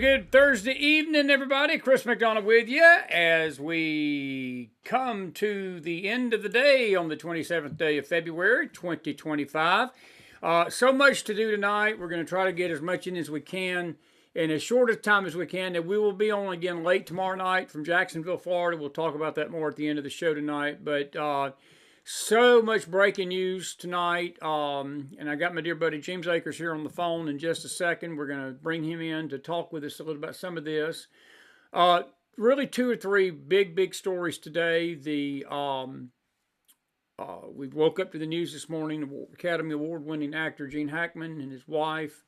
Good Thursday evening, everybody. Chris McDonald with you as we come to the end of the day on the 27th day of February, 2025. So much to do tonight. We're going to try to get as much in as we can in as short a time as we can. And we will be on again late tomorrow night from Jacksonville, Florida. We'll talk about that more at the end of the show tonight. But so much breaking news tonight, and I got my dear buddy James Akers here on the phone in just a second. We're going to bring him in to talk with us a little about some of this. Really, two or three big stories today. We woke up to the news this morning. Academy Award-winning actor Gene Hackman and his wife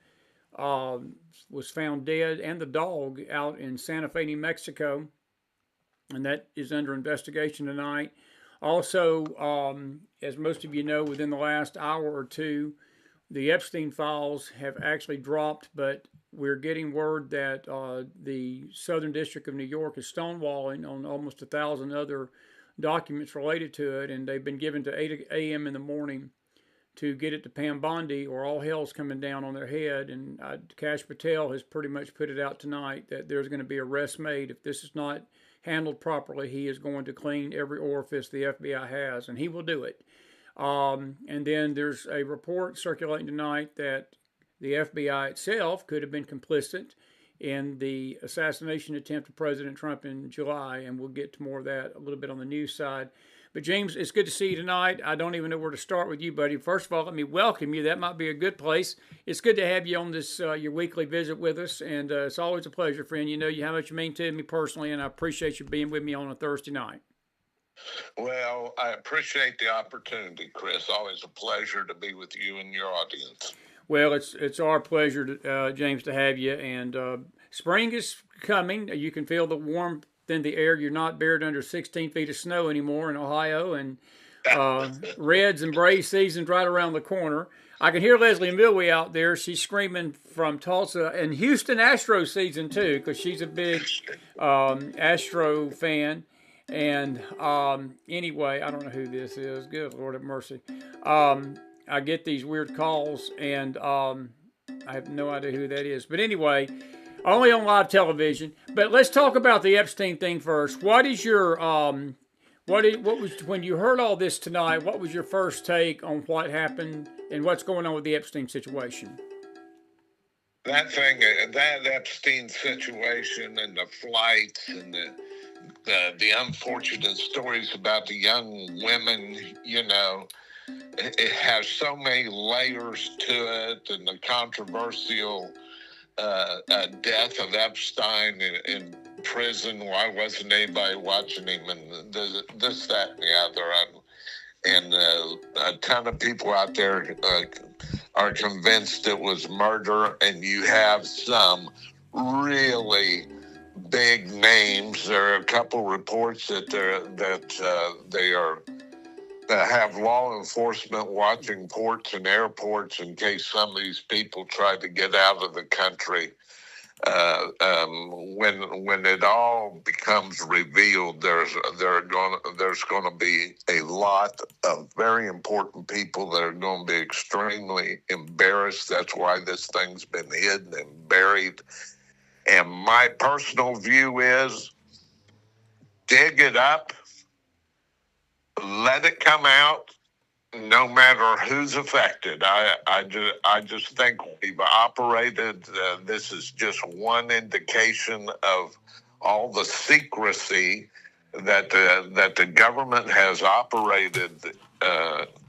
was found dead, and the dog out in Santa Fe, New Mexico, and that is under investigation tonight. Also, as most of you know, within the last hour or two, the Epstein files have actually dropped, but we're getting word that the Southern District of New York is stonewalling on almost 1,000 other documents related to it, and they've been given to 8 a.m. in the morning to get it to Pam Bondi, or all hell's coming down on their head. And Kash Patel has pretty much put it out tonight that there's going to be arrests made. If this is not handled properly, he is going to clean every orifice the FBI has, and he will do it. And then there's a report circulating tonight that the FBI itself could have been complicit in the assassination attempt of President Trump in July, and we'll get to more of that a little bit on the news side. But James, it's good to see you tonight. I don't even know where to start with you, buddy. First of all, let me welcome you. That might be a good place. It's good to have you on this your weekly visit with us, and it's always a pleasure, friend. You know how much you mean to me personally, and I appreciate you being with me on a Thursday night. Well, I appreciate the opportunity, Chris. Always a pleasure to be with you and your audience. Well, it's our pleasure, James, to have you. And spring is coming. You can feel the warmth in the air. You're not buried under 16 feet of snow anymore in Ohio, and Reds and Braves season's right around the corner. I can hear Leslie Milwee out there. She's screaming from Tulsa, and Houston Astro season too, because she's a big Astro fan. And anyway, I don't know who this is. Good Lord have mercy. I get these weird calls, and I have no idea who that is. But anyway, only on live television. But let's talk about the Epstein thing first. What is your what was when you heard all this tonight? What was your first take on what happened and what's going on with the Epstein situation? That Epstein situation, and the flights, and the unfortunate stories about the young women, it has so many layers to it, and the controversial death of Epstein in prison. Why wasn't anybody watching him? And this, that, and the other. And a ton of people out there are convinced it was murder, and you have some really big names. There are a couple reports that they have law enforcement watching ports and airports in case some of these people try to get out of the country. When it all becomes revealed, there's going to be a lot of very important people that are going to be extremely embarrassed. That's why this thing's been hidden and buried. And my personal view is, dig it up, let it come out, no matter who's affected. I just think we've operated. This is just one indication of all the secrecy that the government has operated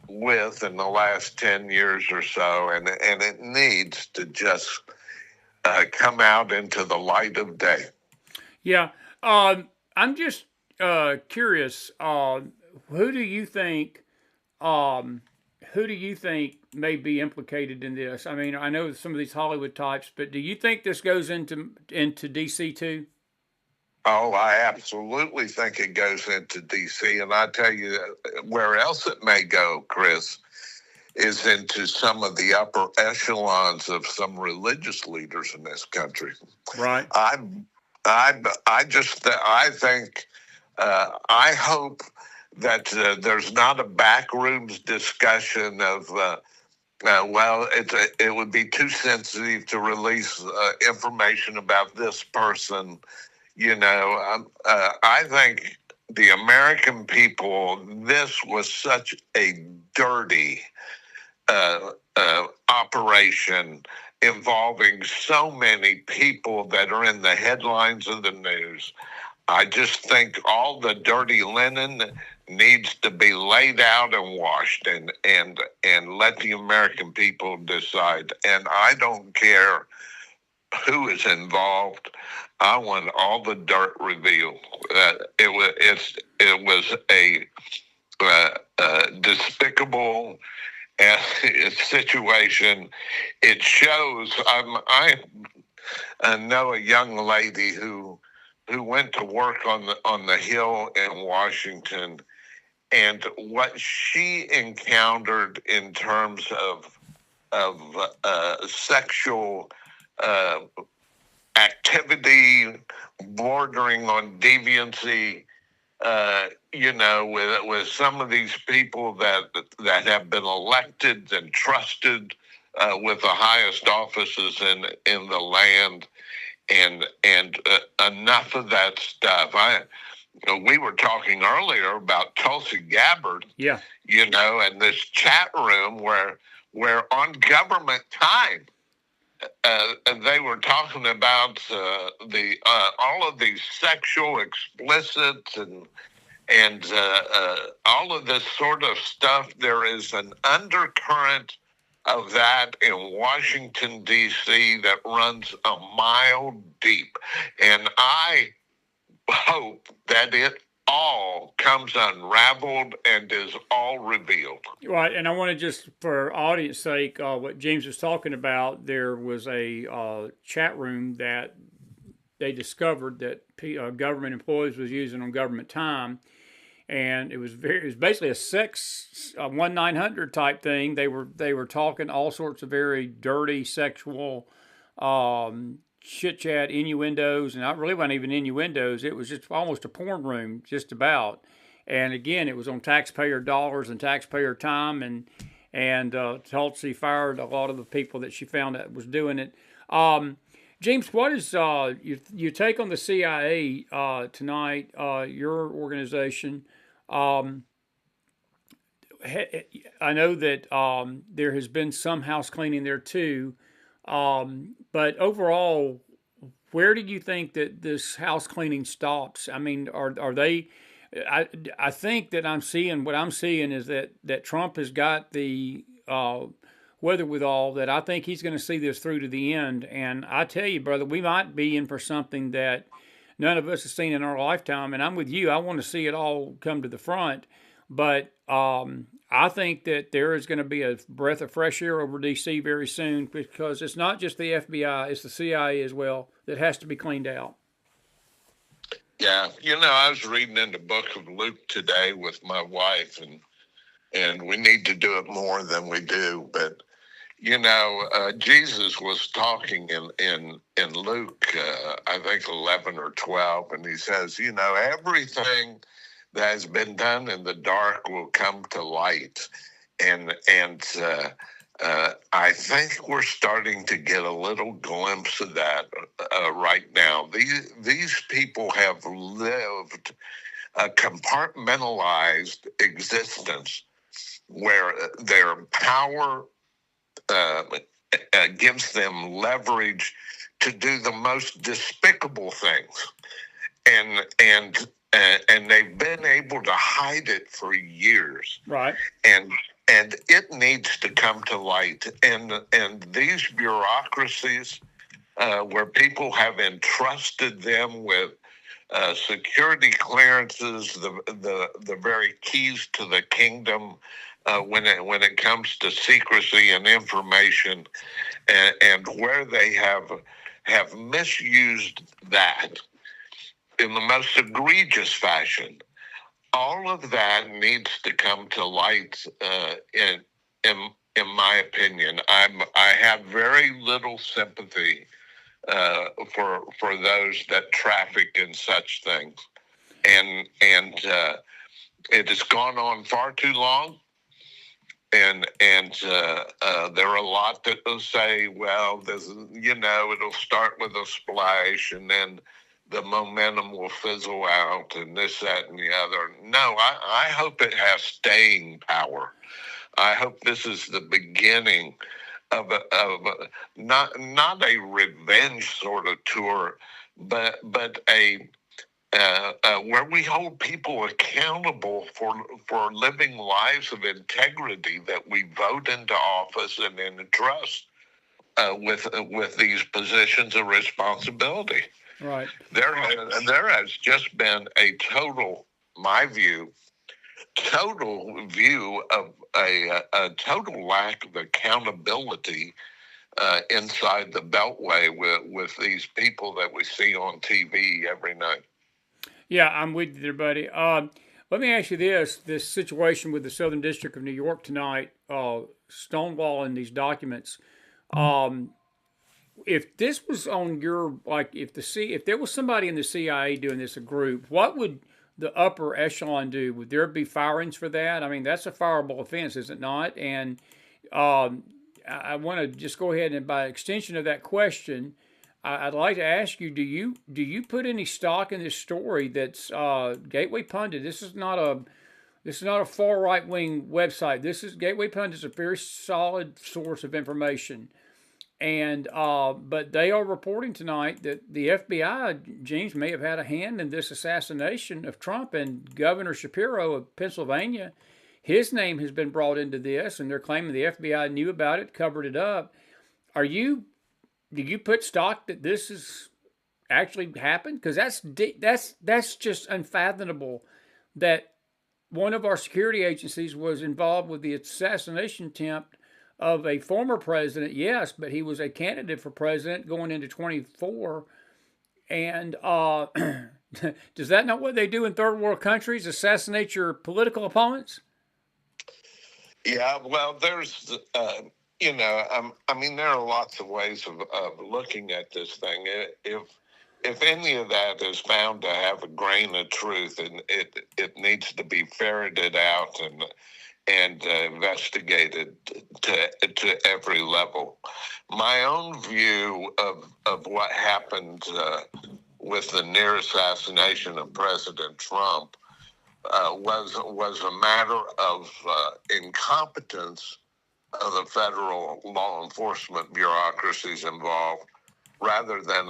with in the last 10 years or so, and it needs to just come out into the light of day. Yeah, I'm just curious. Who do you think may be implicated in this? I mean, I know some of these Hollywood types, but do you think this goes into DC too? Oh, I absolutely think it goes into DC, and I tell you where else it may go, Chris, is into some of the upper echelons of some religious leaders in this country. Right. I hope that there's not a backrooms discussion of Well, it would be too sensitive to release information about this person. I think the American people, this was such a dirty operation involving so many people that are in the headlines of the news. I just think all the dirty linen needs to be laid out and washed, and let the American people decide. And I don't care who is involved. I want all the dirt revealed. It was a despicable situation. It shows. I know a young lady who went to work on the Hill in Washington, and what she encountered in terms of sexual activity bordering on deviancy. With some of these people that have been elected and trusted with the highest offices in the land, and enough of that stuff. We were talking earlier about Tulsi Gabbard. Yeah. And this chat room where on government time, they were talking about the all of these sexual explicits and all of this sort of stuff. There is an undercurrent of that in Washington, D.C. that runs a mile deep. And I hope that it all comes unraveled and is all revealed. Right, and I want to just, for audience sake, what Jeemes was talking about, there was a chat room that they discovered that government employees was using on government time, and it was basically a sex 1-900 type thing. They were talking all sorts of very dirty sexual chit chat, innuendos, and it really wasn't even innuendos. It was just almost a porn room, just about. And again, it was on taxpayer dollars and taxpayer time, and Tulsi fired a lot of the people that she found that was doing it. Jeemes, what is your take on the CIA tonight? Your organization. I know that there has been some house cleaning there too, but overall, where do you think that this house cleaning stops? I mean, are they? I think that what I'm seeing is that Trump has got the wherewithal that I think he's going to see this through to the end. And I tell you, brother, we might be in for something that none of us have seen in our lifetime. And I'm with you. I want to see it all come to the front. But I think that there is going to be a breath of fresh air over D.C. very soon, because it's not just the FBI, it's the CIA as well that has to be cleaned out. Yeah, I was reading in the book of Luke today with my wife, and we need to do it more than we do. But Jesus was talking in Luke, I think 11 or 12, and he says, everything that has been done in the dark will come to light, and I think we're starting to get a little glimpse of that right now. These people have lived a compartmentalized existence where their power gives them leverage to do the most despicable things, and they've been able to hide it for years. Right. And it needs to come to light. And these bureaucracies, where people have entrusted them with security clearances, the very keys to the kingdom, when it comes to secrecy and information, and where they have misused that in the most egregious fashion. All of that needs to come to light. In my opinion, I have very little sympathy for those that traffic in such things, and it has gone on far too long. there are a lot that will say, well, this, it'll start with a splash and then the momentum will fizzle out and this, that, and the other. No, I hope it has staying power. I hope this is the beginning of not a revenge sort of tour, but a where we hold people accountable for living lives of integrity that we vote into office and entrust with these positions of responsibility. Right. There has just been a total view of a total lack of accountability inside the Beltway with these people that we see on TV every night. Yeah, I'm with you there, buddy. Let me ask you this situation with the Southern District of New York tonight, stonewalling these documents. If this was on your, if there was somebody in the CIA doing this, a group, what would the upper echelon do? Would there be firings for that? I mean, that's a fireable offense, is it not? And I want to just go ahead and, by extension of that question, I'd like to ask you: do you put any stock in this story that's Gateway Pundit? This is not a far right wing website. This is Gateway Pundit is a very solid source of information, and but they are reporting tonight that the FBI, Jeemes, may have had a hand in this assassination of Trump, and Governor Shapiro of Pennsylvania, his name has been brought into this, and they're claiming the FBI knew about it, covered it up. Do you put stock that this has actually happened? Because that's just unfathomable that one of our security agencies was involved with the assassination attempt of a former president. Yes, but he was a candidate for president going into 24. And does that not what they do in third world countries? Assassinate your political opponents? Yeah, well, there's there are lots of ways of looking at this thing. If any of that is found to have a grain of truth, and it needs to be ferreted out and investigated to every level. My own view of what happened with the near assassination of President Trump was a matter of incompetence of the federal law enforcement bureaucracies involved, rather than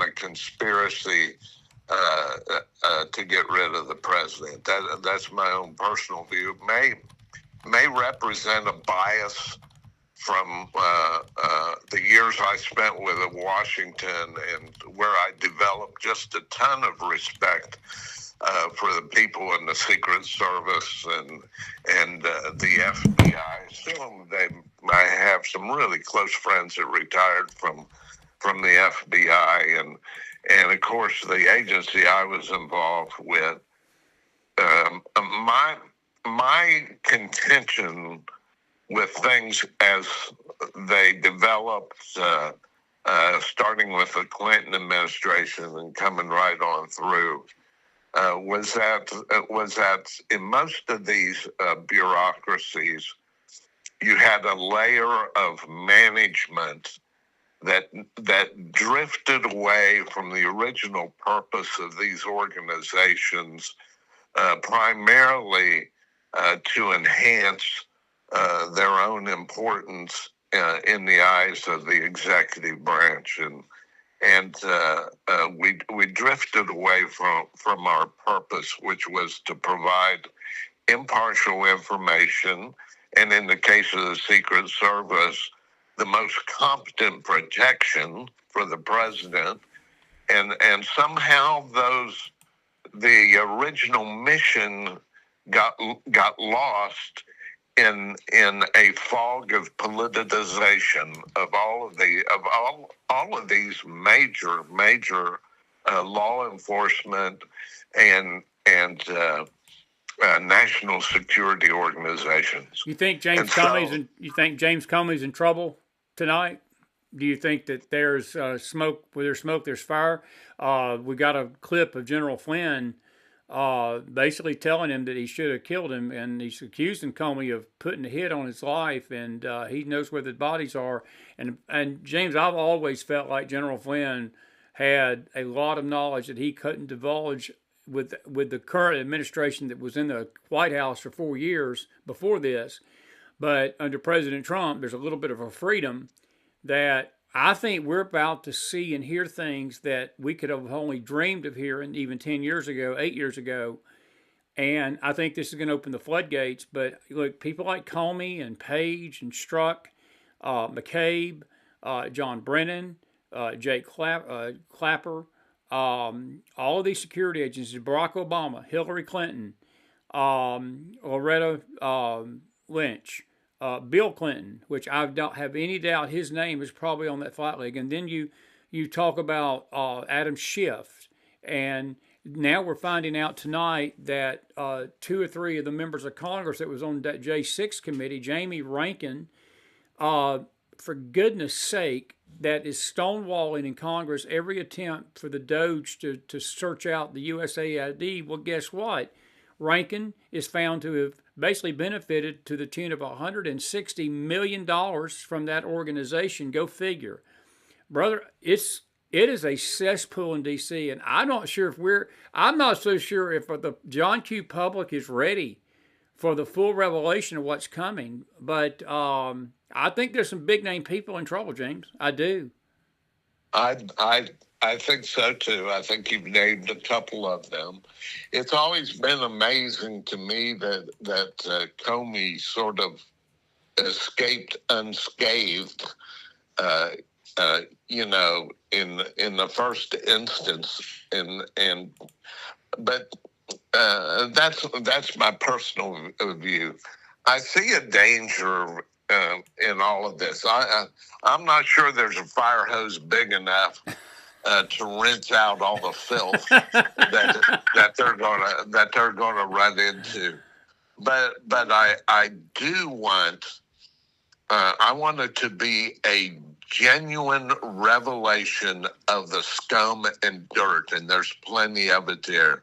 a conspiracy to get rid of the president. That's my own personal view. May represent a bias from the years I spent with Washington, and where I developed just a ton of respect for the people in the Secret Service and the FBI. Still, I have some really close friends that retired from the FBI, and of course the agency I was involved with. My contention with things as they developed, starting with the Clinton administration and coming right on through, was that in most of these bureaucracies, you had a layer of management that drifted away from the original purpose of these organizations, primarily to enhance their own importance in the eyes of the executive branch, and we drifted away from our purpose, which was to provide impartial information, and in the case of the Secret Service, the most competent protection for the president, and somehow the original mission got lost in a fog of politicization of all of these major law enforcement and national security organizations. You think James Comey's in trouble tonight? Do you think that there's smoke? Where there's smoke, there's fire. We got a clip of General Flynn basically telling him that he should have killed him, and he's accusing Comey of putting a hit on his life, and he knows where the bodies are. And James, I've always felt like General Flynn had a lot of knowledge that he couldn't divulge with the current administration that was in the White House for 4 years before this. But under President Trump, there's a little bit of a freedom that I think we're about to see and hear things that we could have only dreamed of hearing even 10 years ago, 8 years ago. And I think this is going to open the floodgates. But look, people like Comey and Page and Strzok, McCabe, John Brennan, Jake Clapper, all of these security agencies, Barack Obama, Hillary Clinton, Loretta Lynch, Bill Clinton, which I don't have any doubt his name is probably on that flight leg. And then you talk about Adam Schiff. And now we're finding out tonight that 2 or 3 of the members of Congress that was on that J6 committee, Jamie Rankin, for goodness sake, that is stonewalling in Congress every attempt for the Doge to search out the USAID. Well, guess what? Rankin is found to have basically benefited to the tune of $160 million from that organization. Go figure. Brother, it is a cesspool in D.C., and I'm not so sure if the John Q. public is ready for the full revelation of what's coming. But I think there's some big name people in trouble, James. I do. I think so too. I think you've named a couple of them. It's always been amazing to me that Comey sort of escaped unscathed. In the first instance, but that's my personal view. I see a danger in all of this. I'm not sure there's a fire hose big enough to rinse out all the filth that they're gonna run into. But I do want I want it to be a genuine revelation of the scum and dirt, and there's plenty of it there.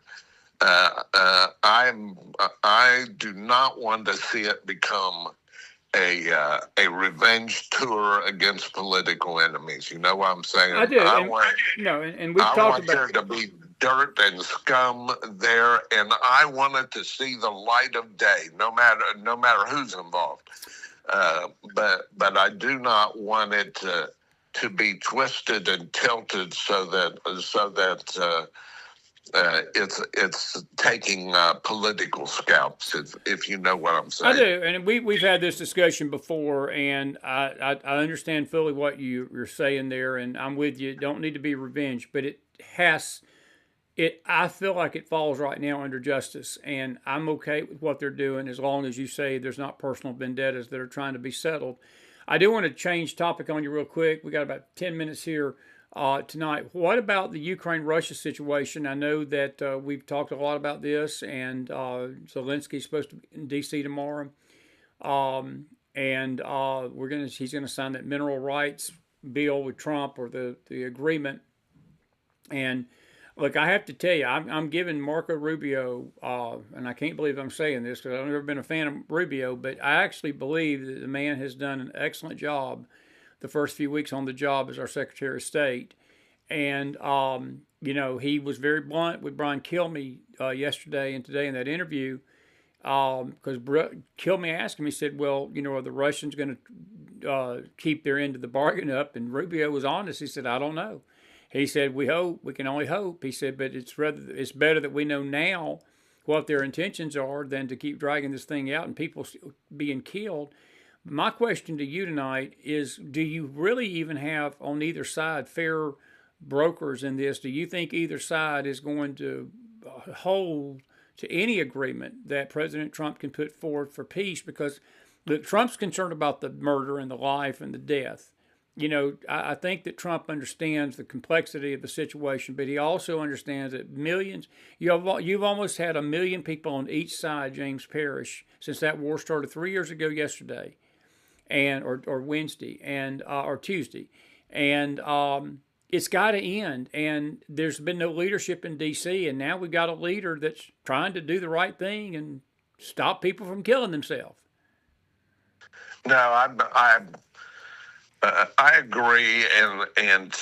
I do not want to see it become a revenge tour against political enemies. You know what I'm saying? I do. I want there to be dirt and scum there, and I want it to see the light of day, no matter who's involved. But I do not want it to be twisted and tilted so that it's taking political scalps, if you know what I'm saying. I do, and we've had this discussion before, and I understand fully what you're saying there, and I'm with you. It don't need to be revenge, but I feel like it falls right now under justice, and I'm okay with what they're doing as long as you say there's not personal vendettas that are trying to be settled. I do want to change topic on you real quick. We got about 10 minutes here tonight. What about the Ukraine-Russia situation? I know that we've talked a lot about this, and Zelensky's supposed to be in D.C. tomorrow, and he's going to sign that mineral rights bill with Trump, or the agreement. And look, I have to tell you, I'm giving Marco Rubio, and I can't believe I'm saying this because I've never been a fan of Rubio, but I actually believe that the man has done an excellent job the first few weeks on the job as our Secretary of State. And, he was very blunt with Brian Kilmeade yesterday and today in that interview, because Kilmeade asked him, he said, well, are the Russians going to keep their end of the bargain up? And Rubio was honest. He said, I don't know. He said, we can only hope. He said, but it's better that we know now what their intentions are than to keep dragging this thing out and people being killed. My question to you tonight is, do you really even have on either side fair brokers in this? Do you think either side is going to hold to any agreement that President Trump can put forward for peace? Because look, Trump's concerned about the murder and the life and the death. I think that Trump understands the complexity of the situation, but he also understands that millions, you've almost had 1 million people on each side, James, perish since that war started 3 years ago yesterday, or Wednesday, or Tuesday. And it's got to end. And there's been no leadership in D.C., and now we've got a leader that's trying to do the right thing and stop people from killing themselves. No, I agree, and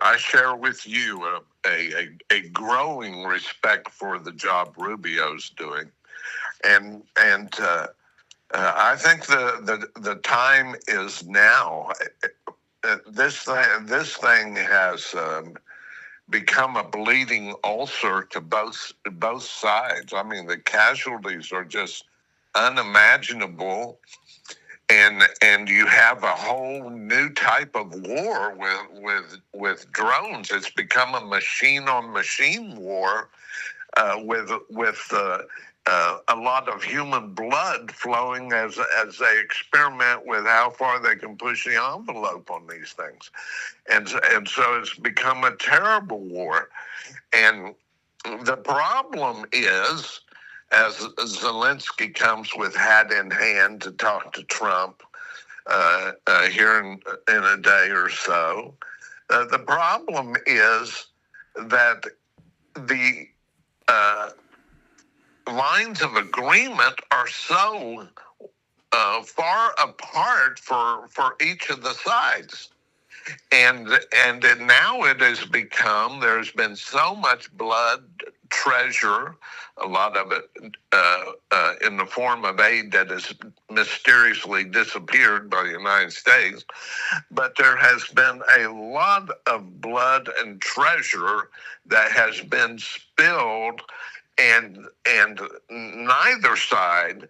I share with you a growing respect for the job Rubio's doing, and I think the time is now. This thing has become a bleeding ulcer to both sides. I mean, the casualties are just unimaginable. And you have a whole new type of war with drones. It's become a machine on machine war with a lot of human blood flowing as they experiment with how far they can push the envelope on these things, and so it's become a terrible war. And the problem is, as Zelensky comes with hat in hand to talk to Trump here in a day or so, the problem is that the lines of agreement are so far apart for each of the sides. And now it has become, there's been so much blood, treasure, a lot of it in the form of aid that has mysteriously disappeared by the United States. But there has been a lot of blood and treasure that has been spilled, and neither side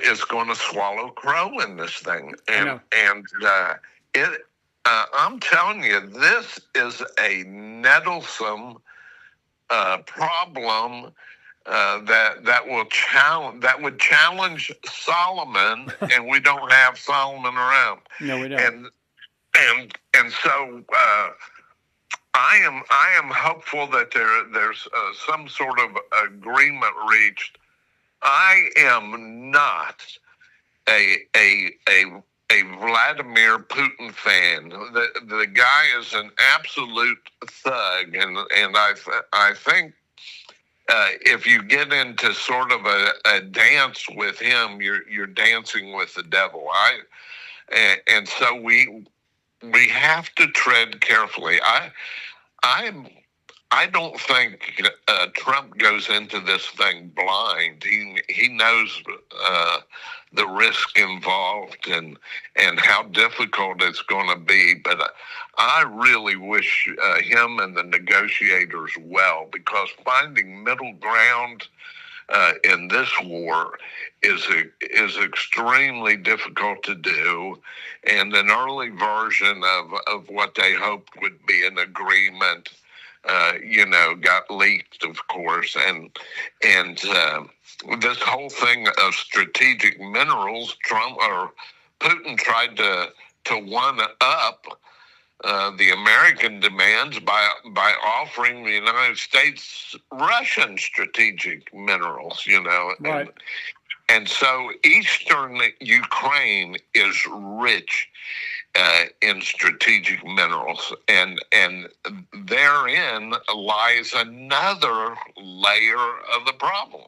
is going to swallow crow in this thing. And it. I'm telling you, this is a nettlesome problem that would challenge Solomon, and we don't have Solomon around. No, we don't. And so I am hopeful that there's some sort of agreement reached. I am not a Vladimir Putin fan. The guy is an absolute thug, and I think if you get into sort of a dance with him, you're dancing with the devil. And so we have to tread carefully. I don't think Trump goes into this thing blind. He knows the risk involved and how difficult it's going to be. But I really wish him and the negotiators well, because finding middle ground in this war is extremely difficult to do. And an early version of what they hoped would be an agreement got leaked, of course, and this whole thing of strategic minerals, Putin tried to one up the American demands by offering the United States Russian strategic minerals, Right. And so eastern Ukraine is rich in strategic minerals, and therein lies another layer of the problem.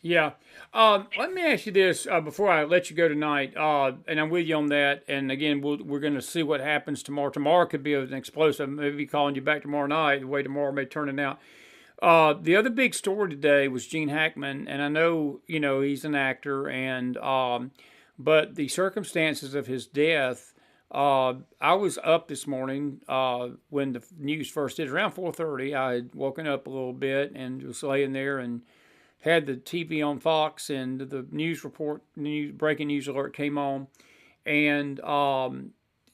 Yeah. Let me ask you this before I let you go tonight, and I'm with you on that. And again, we're going to see what happens tomorrow. Tomorrow could be an explosive. Maybe calling you back tomorrow night, the way tomorrow may turn out. The other big story today was Gene Hackman, and I know he's an actor, and but the circumstances of his death. I was up this morning when the news first hit around 4:30. I had woken up a little bit and was laying there and had the TV on Fox, and the breaking news alert came on, and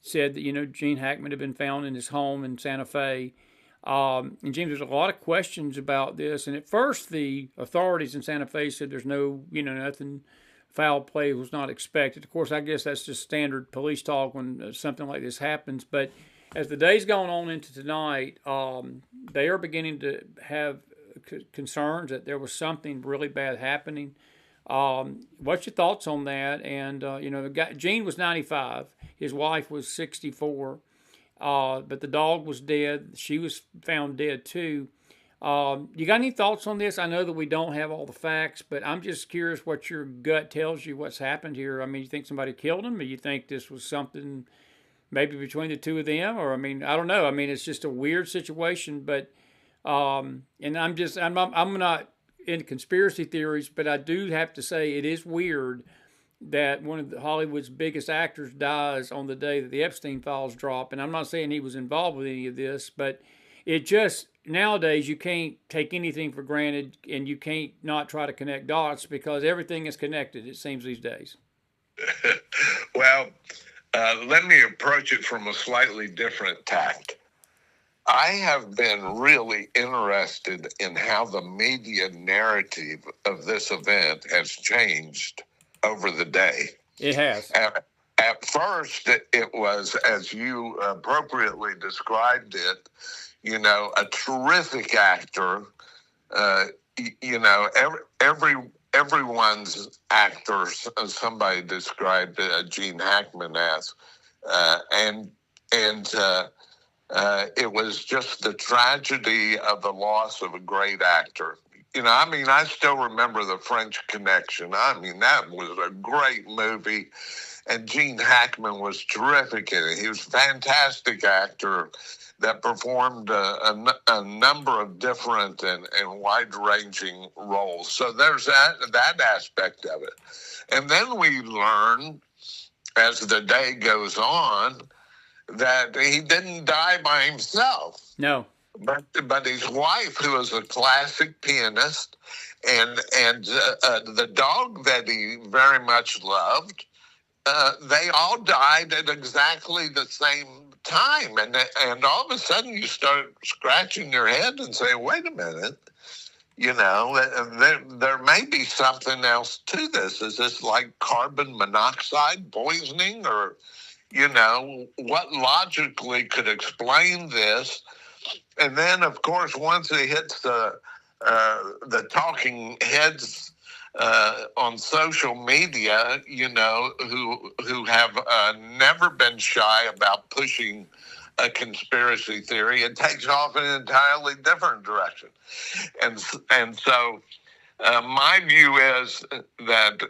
said that Gene Hackman had been found in his home in Santa Fe. And Jeemes, there's a lot of questions about this, and at first the authorities in Santa Fe said there's nothing. Foul play was not expected. Of course, I guess that's just standard police talk when something like this happens. But as the day's gone on into tonight, they are beginning to have concerns that there was something really bad happening. What's your thoughts on that? And the guy, Gene was 95. His wife was 64. But the dog was dead. She was found dead too. You got any thoughts on this? I know that we don't have all the facts, but I'm just curious what your gut tells you what's happened here. I mean, you think somebody killed him, or you think this was something maybe between the two of them, or I mean, I don't know. I mean, it's just a weird situation, but and I'm not in conspiracy theories, but I do have to say it is weird that one of Hollywood's biggest actors dies on the day that the Epstein files drop. And I'm not saying he was involved with any of this, but it just nowadays you can't take anything for granted, and you can't not try to connect dots because everything is connected, it seems, these days. Well, let me approach it from a slightly different tact. I have been really interested in how the media narrative of this event has changed over the day. It has. At first, it was, as you appropriately described it, a terrific actor. Everyone's actor. Somebody described Gene Hackman as, and it was just the tragedy of the loss of a great actor. I still remember The French Connection. I mean, that was a great movie, and Gene Hackman was terrific in it. He was a fantastic actor that performed a number of different and wide-ranging roles. So there's that aspect of it. And then we learn, as the day goes on, that he didn't die by himself. No. But his wife, who was a classic pianist, and the dog that he very much loved, they all died at exactly the same time. And all of a sudden you start scratching your head and say, wait a minute, there may be something else to this. Is this like carbon monoxide poisoning, or, what logically could explain this? And then, of course, once it hits the talking heads on social media, who have never been shy about pushing a conspiracy theory, it takes off in an entirely different direction. And so my view is that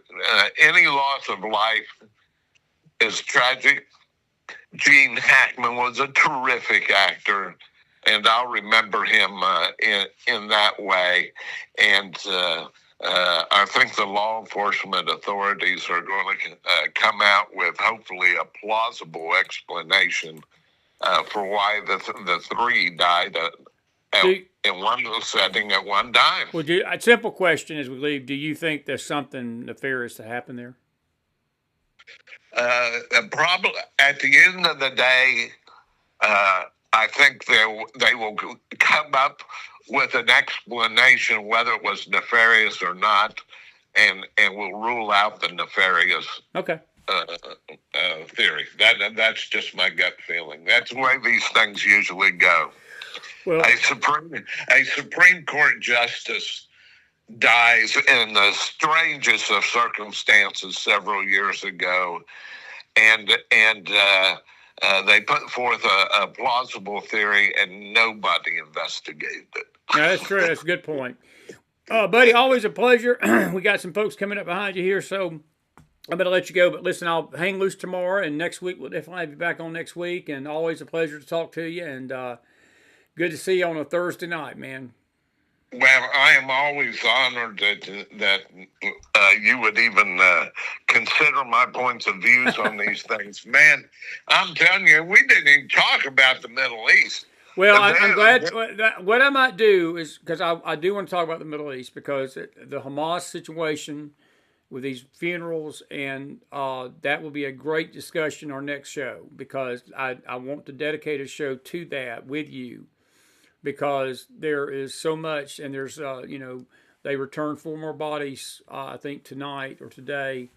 any loss of life is tragic. Gene Hackman was a terrific actor, and I'll remember him in that way. And I think the law enforcement authorities are going to come out with hopefully a plausible explanation for why the three died in one setting at one time. Well, a simple question as we leave: do you think there's something nefarious that happened there? Probably at the end of the day, I think they will come up with an explanation whether it was nefarious or not, and will rule out the nefarious theory. That's just my gut feeling. That's the way these things usually go. Well, a Supreme Court justice dies in the strangest of circumstances several years ago, and they put forth a plausible theory, and nobody investigated it. Yeah, that's true. That's a good point. Buddy, always a pleasure. We got some folks coming up behind you here, so I'm going to let you go. But listen, I'll hang loose tomorrow, and next week we'll definitely have you back on next week. And always a pleasure to talk to you, and good to see you on a Thursday night, man. Well, I am always honored that you would even consider my points of views on these things. Man, I'm telling you, we didn't even talk about the Middle East. Well, I'm glad. What I might do is, because I do want to talk about the Middle East, because the Hamas situation with these funerals, and that will be a great discussion our next show, because I want to dedicate a show to that with you. Because there is so much, and there's, they returned 4 more bodies, I think, tonight or today,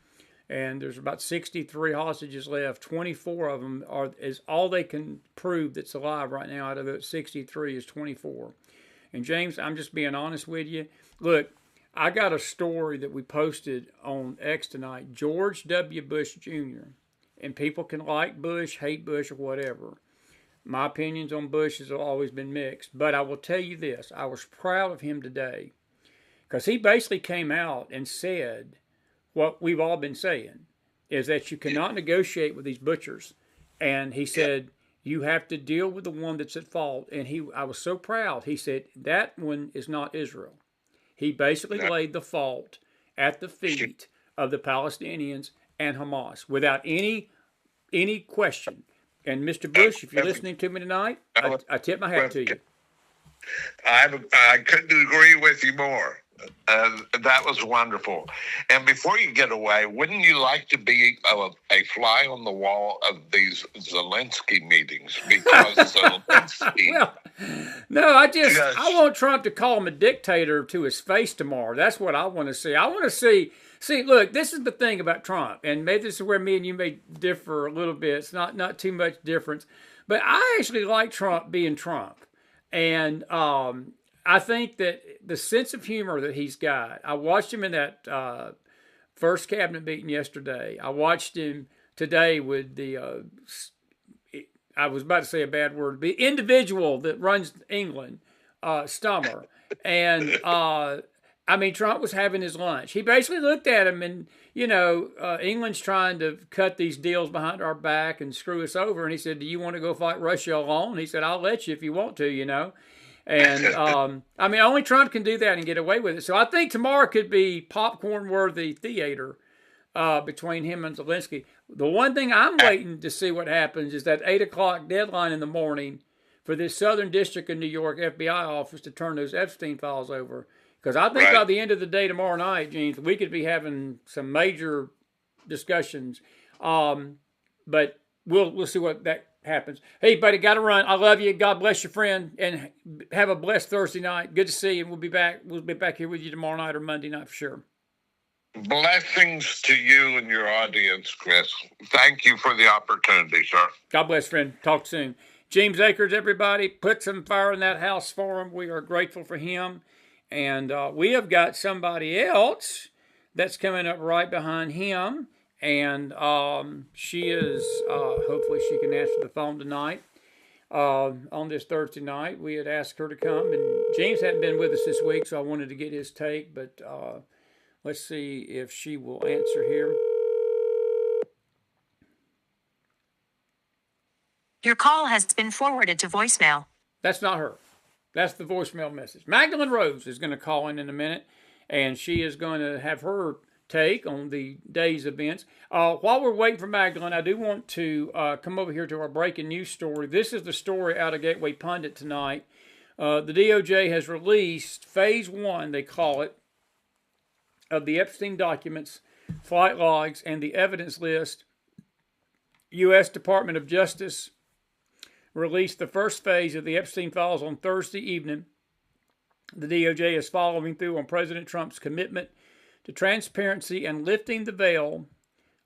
and there's about 63 hostages left. 24 of them is all they can prove that's alive right now. Out of the 63 is 24. And James, I'm just being honest with you. Look, I got a story that we posted on X tonight. George W. Bush Jr., and people can like Bush, hate Bush, or whatever. My opinions on Bush has always been mixed. But I will tell you this. I was proud of him today because he basically came out and said what we've all been saying, is that you cannot negotiate with these butchers. And he said, you have to deal with the one that's at fault. And I was so proud. He said, that one is not Israel. He basically laid the fault at the feet of the Palestinians and Hamas without any question. And Mr. Bush, if you're listening to me tonight, I tip my hat to you. I couldn't agree with you more. That was wonderful. And before you get away, wouldn't you like to be a fly on the wall of these Zelensky meetings? Because Zelensky... Well, no, I want Trump to call him a dictator to his face tomorrow. That's what I want to see. I want to see, look, this is the thing about Trump, and maybe this is where me and you may differ a little bit. It's not too much difference. But I actually like Trump being Trump. And I think that the sense of humor that he's got, I watched him in that first cabinet meeting yesterday. I watched him today with the, I was about to say a bad word, the individual that runs England, Stummer. And, I mean, Trump was having his lunch. He basically looked at him and, England's trying to cut these deals behind our back and screw us over. And he said, do you want to go fight Russia alone? He said, I'll let you if you want to, And, I mean, only Trump can do that and get away with it. So I think tomorrow could be popcorn-worthy theater between him and Zelensky. The one thing I'm waiting to see what happens is that 8 o'clock deadline in the morning for this Southern District of New York FBI office to turn those Epstein files over. Because I think by the end of the day tomorrow night, Jeemes, we could be having some major discussions. But we'll see what that happens. Hey, buddy, got to run. I love you. God bless your friend, and have a blessed Thursday night. Good to see you. We'll be back here with you tomorrow night or Monday night for sure. Blessings to you and your audience, Chris. Thank you for the opportunity, sir. God bless, friend. Talk soon. Jeemes Akers, everybody, put some fire in that house for him. We are grateful for him. And we have got somebody else that's coming up right behind him. And she is, hopefully she can answer the phone tonight on this Thursday night. We had asked her to come, and Jeemes hadn't been with us this week, so I wanted to get his take. But let's see if she will answer here. Your call has been forwarded to voicemail. That's not her. That's the voicemail message. Magdalene Rose is going to call in a minute, and she is going to have her take on the day's events. While we're waiting for Magdalene, I do want to come over here to our breaking news story. This is the story out of Gateway Pundit tonight. The DOJ has released Phase 1, they call it, of the Epstein documents, flight logs, and the evidence list. U.S. Department of Justice released the first phase of the Epstein files on Thursday evening. The DOJ is following through on President Trump's commitment to transparency and lifting the veil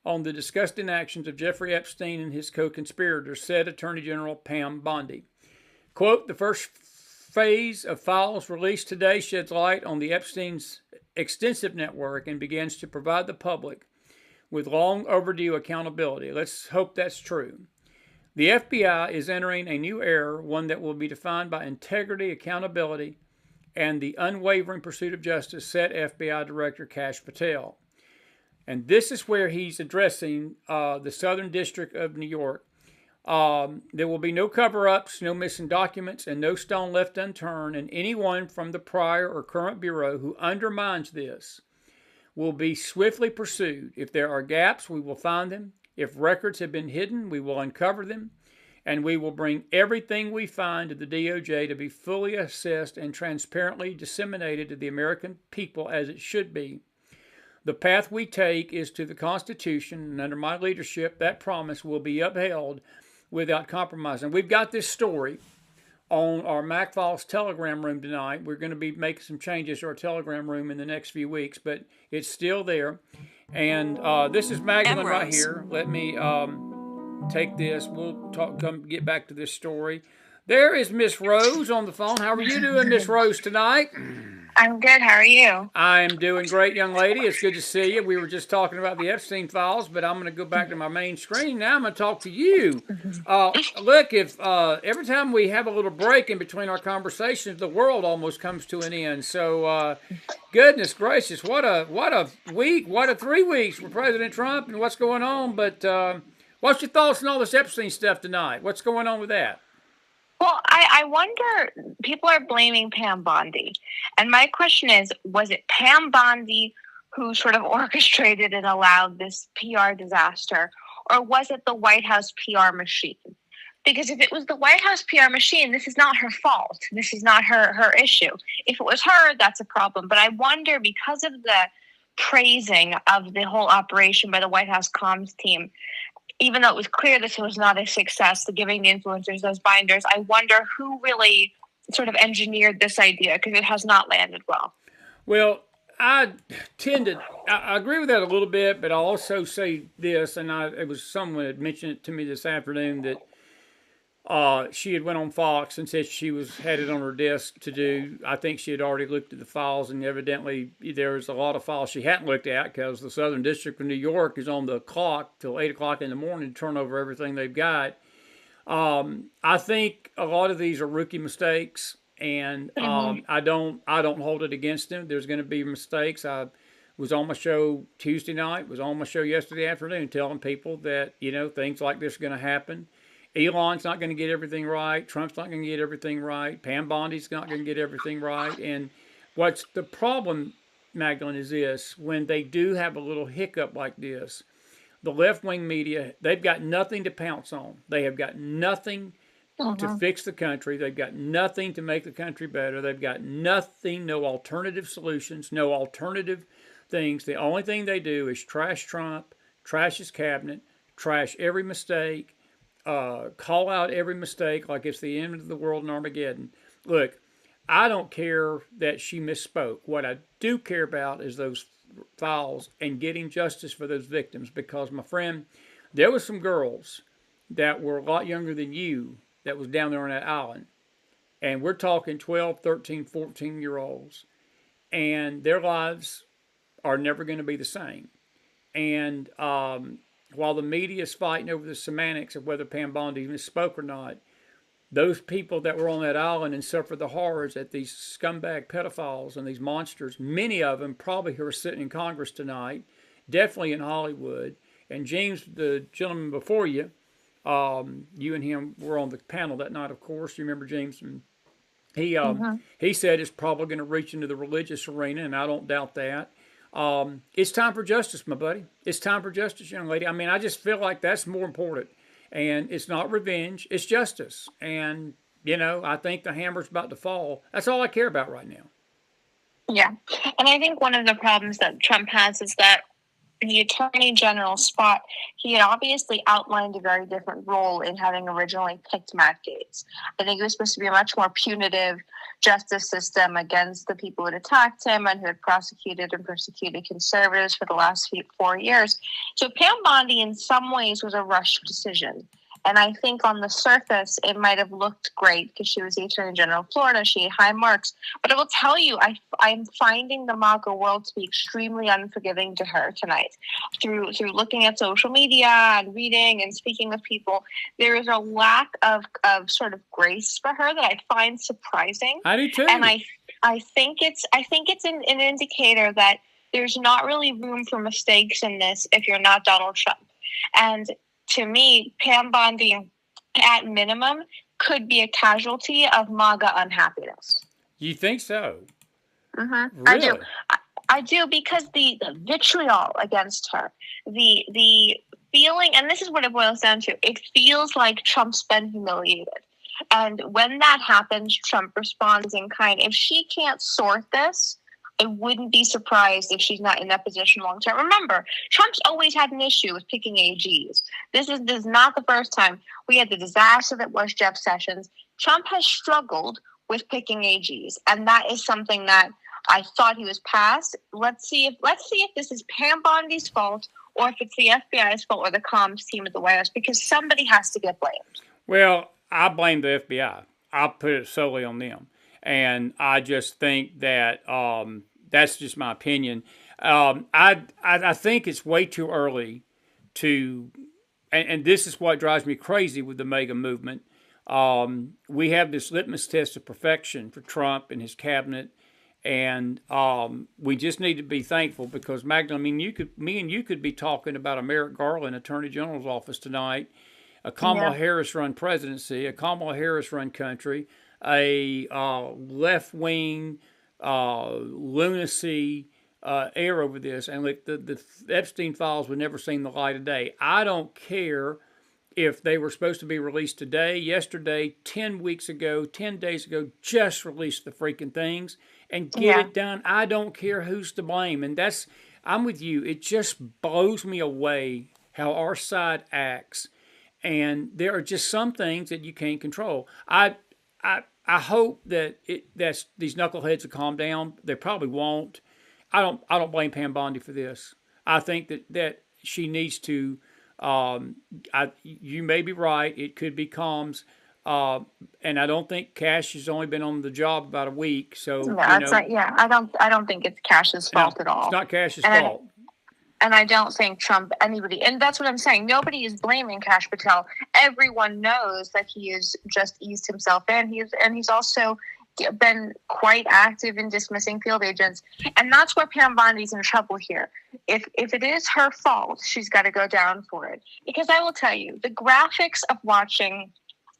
on the disgusting actions of Jeffrey Epstein and his co-conspirators, said Attorney General Pam Bondi. Quote, the first phase of files released today sheds light on the Epstein's extensive network and begins to provide the public with long overdue accountability. Let's hope that's true. The FBI is entering a new era, one that will be defined by integrity, accountability, and the unwavering pursuit of justice, said FBI Director Kash Patel. And this is where he's addressing the Southern District of New York. There will be no cover-ups, no missing documents, and no stone left unturned, and anyone from the prior or current Bureau who undermines this will be swiftly pursued. If there are gaps, we will find them. If records have been hidden, we will uncover them, and we will bring everything we find to the DOJ to be fully assessed and transparently disseminated to the American people as it should be. The path we take is to the Constitution, and under my leadership, that promise will be upheld without compromise. And we've got this story on our McFiles Telegram room tonight. We're going to be making some changes to our Telegram room in the next few weeks, but it's still there. And this is Magdalene right here. Let me take this. We'll get back to this story. There is Miss Rose on the phone. How are you doing, Miss Rose, tonight? I'm good. How are you? I am doing great, young lady. It's good to see you. We were just talking about the Epstein files, but I'm going to go back to my main screen. Now I'm going to talk to you. Look, if every time we have a little break in between our conversations, the world almost comes to an end. So, goodness gracious, what a week, what a 3 weeks for President Trump and what's going on. But what's your thoughts on all this Epstein stuff tonight? What's going on with that? Well, I wonder, people are blaming Pam Bondi. And my question is, was it Pam Bondi who sort of orchestrated and allowed this PR disaster? Or was it the White House PR machine? Because if it was the White House PR machine, this is not her fault. This is not her issue. If it was her, that's a problem. But I wonder, because of the praising of the whole operation by the White House comms team, even though it was clear this was not a success, the giving the influencers those binders, I wonder who really sort of engineered this idea, because it has not landed well. Well, I agree with that a little bit, but I'll also say this, and it was someone had mentioned it to me this afternoon that she had went on Fox and said she had it on her desk to do. I think she had already looked at the files, and evidently there was a lot of files she hadn't looked at because the Southern District of New York is on the clock till 8 o'clock in the morning to turn over everything they've got. I think a lot of these are rookie mistakes, and I don't hold it against them. There's going to be mistakes. I was on my show Tuesday night, was on my show yesterday afternoon telling people that, things like this are going to happen. Elon's not going to get everything right. Trump's not going to get everything right. Pam Bondi's not going to get everything right. And what's the problem, Magdalene, is this. When they do have a little hiccup like this, the left-wing media, they've got nothing to pounce on. They have got nothing to fix the country. They've got nothing to make the country better. They've got nothing, no alternative solutions, no alternative things. The only thing they do is trash Trump, trash his cabinet, trash every mistake, call out every mistake like it's the end of the world in Armageddon. Look, I don't care that she misspoke. What I do care about is those files and getting justice for those victims, because, my friend, there were some girls that were a lot younger than you that was down there on that island. And we're talking 12, 13, 14-year-olds. And their lives are never going to be the same. And while the media is fighting over the semantics of whether Pam Bondi misspoke or not, those people that were on that island and suffered the horrors that these scumbag pedophiles and these monsters, many of them probably who are sitting in Congress tonight, definitely in Hollywood. And Jeemes, the gentleman before you, you and him were on the panel that night, of course. You remember Jeemes? And he said it's probably going to reach into the religious arena, and I don't doubt that. It's time for justice, my buddy. It's time for justice, young lady. I mean, I just feel like that's more important. And it's not revenge, it's justice. And, I think the hammer's about to fall. That's all I care about right now. Yeah. And I think one of the problems that Trump has is that the Attorney General spot, he had obviously outlined a very different role in having originally picked Matt Gaetz. I think it was supposed to be a much more punitive justice system against the people who had attacked him and who had prosecuted and persecuted conservatives for the last 4 years. So Pam Bondi in some ways was a rushed decision. And I think on the surface, it might have looked great because she was the Attorney General of Florida. She had high marks. But I will tell you, I'm finding the MAGA world to be extremely unforgiving to her tonight. Through looking at social media and reading and speaking with people, there is a lack of sort of grace for her that I find surprising. I do too. And I think it's an indicator that there's not really room for mistakes in this if you're not Donald Trump. And to me, Pam Bondi, at minimum, could be a casualty of MAGA unhappiness. You think so? Mm-hmm. Really? I do, because the vitriol against her, the feeling, and this is what it boils down to, it feels like Trump's been humiliated. And when that happens, Trump responds in kind. If she can't sort this, I wouldn't be surprised if she's not in that position long term. Remember, Trump's always had an issue with picking AGs. This is not the first time. We had the disaster that was Jeff Sessions. Trump has struggled with picking AGs, and that is something that I thought he was past. Let's see if this is Pam Bondi's fault, or if it's the FBI's fault, or the comms team at the White House, because somebody has to get blamed. Well, I blame the FBI. I'll put it solely on them. And I just think that that's just my opinion. I think it's way too early to, and this is what drives me crazy with the MAGA movement. We have this litmus test of perfection for Trump and his cabinet, and we just need to be thankful because Magdalene, I mean, me and you could be talking about a Merrick Garland Attorney General's office tonight, a Kamala Harris run presidency, a Kamala Harris run country, a left wing lunacy air over this, and like the Epstein files would never seen the light of day. I don't care if they were supposed to be released today, yesterday, 10 weeks ago, 10 days ago. Just release the freaking things and get it done. I don't care who's to blame, and I'm with you. It just blows me away how our side acts, and there are just some things that you can't control. I hope that these knuckleheads will calm down. They probably won't. I don't blame Pam Bondi for this. I think that she needs to. You may be right. It could be Combs, and I don't think Cash has only been on the job about a week. So it's not. Yeah, I don't think it's Cash's fault at all. It's not Cash's fault. And I don't think Trump, anybody, and that's what I'm saying. Nobody is blaming Kash Patel. Everyone knows that he has just eased himself in. He's also been quite active in dismissing field agents. And that's where Pam Bondi's in trouble here. If it is her fault, she's got to go down for it. Because I will tell you, the graphics of watching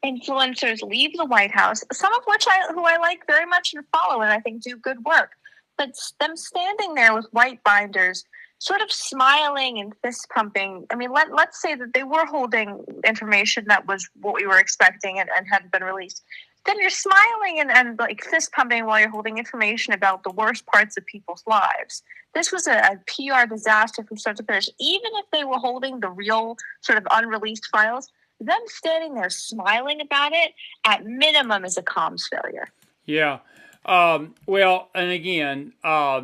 influencers leave the White House, some of which who I like very much and follow and I think do good work, but them standing there with white binders, sort of smiling and fist pumping. I mean, let's say that they were holding information that was what we were expecting and hadn't been released. Then you're smiling and like fist pumping while you're holding information about the worst parts of people's lives. This was a PR disaster from start to finish. Even if they were holding the real sort of unreleased files, them standing there smiling about it at minimum is a comms failure. Yeah. Well, and again, I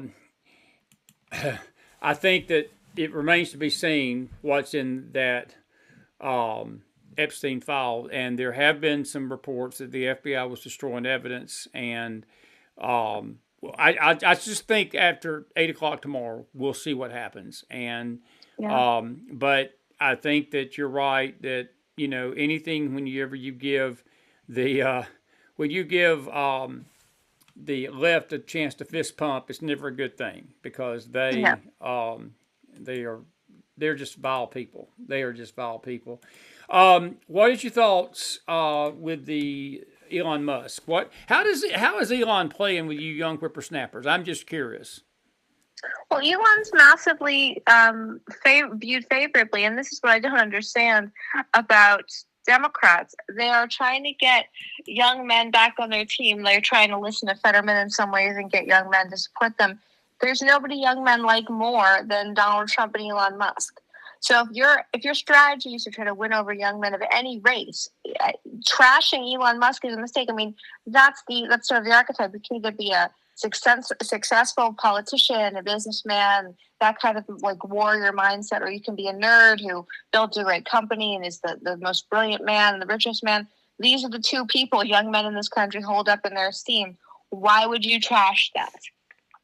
think that it remains to be seen what's in that Epstein file, and there have been some reports that the FBI was destroying evidence, and I just think after 8 o'clock tomorrow we'll see what happens, and but I think that you're right that anything whenever you give the the left a chance to fist pump, it's never a good thing because they're just vile people. They are just vile people. What is your thoughts with the Elon Musk? How is Elon playing with you young whippersnappers? I'm just curious. Well, Elon's massively viewed favorably, and this is what I don't understand about Democrats. They are trying to get young men back on their team. They're trying to listen to Fetterman in some ways and get young men to support them. There's nobody young men like more than Donald Trump and Elon Musk. So if your strategy is to try to win over young men of any race, trashing Elon Musk is a mistake. I mean, that's sort of the archetype. You can either be a successful politician, a businessman, that kind of like warrior mindset, or you can be a nerd who built a great company and is the most brilliant man and the richest man. These are the two people young men in this country hold up in their esteem. Why would you trash that?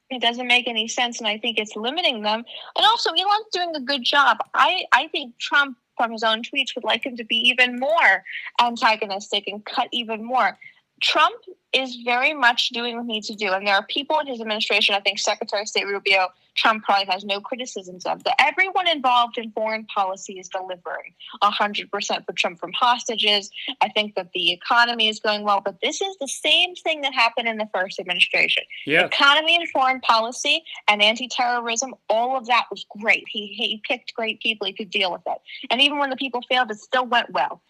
It doesn't make any sense, and I think it's limiting them. And also, Elon's doing a good job. I think Trump, from his own tweets, would like him to be even more antagonistic and cut even more. Trump is very much doing what he needs to do, and there are people in his administration, I think Secretary of State Rubio, Trump probably has no criticisms of, that everyone involved in foreign policy is delivering 100% for Trump, from hostages. I think that the economy is going well, but this is the same thing that happened in the first administration. Yeah. Economy and foreign policy and anti-terrorism, all of that was great. He picked great people. He could deal with it. And even when the people failed, it still went well.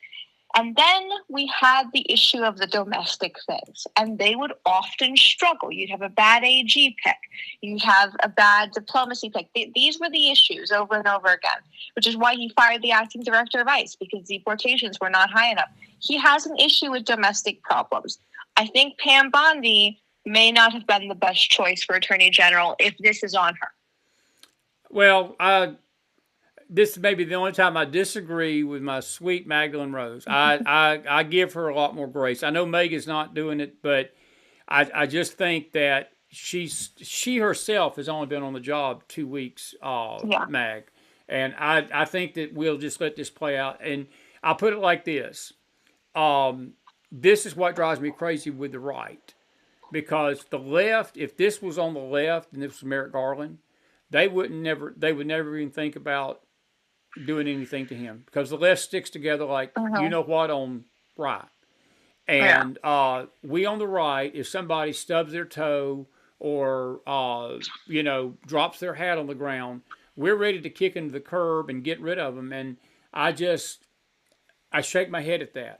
And then we had the issue of the domestic things, and they would often struggle. You'd have a bad AG pick. You'd have a bad diplomacy pick. These were the issues over and over again, which is why he fired the acting director of ICE, because deportations were not high enough. He has an issue with domestic problems. I think Pam Bondi may not have been the best choice for Attorney General if this is on her. Well, this may be the only time I disagree with my sweet Magdalene Rose. I give her a lot more grace. I know Megan's not doing it, but I just think that she herself has only been on the job 2 weeks, Yeah. Mag, and I think that we'll just let this play out. And I'll put it like this: this is what drives me crazy with the right, because the left, if this was on the left and this was Merrick Garland, they would never even think about doing anything to him, because the left sticks together like you know what on right. And we on the right, if somebody stubs their toe or drops their hat on the ground, we're ready to kick into the curb and get rid of them. And I shake my head at that,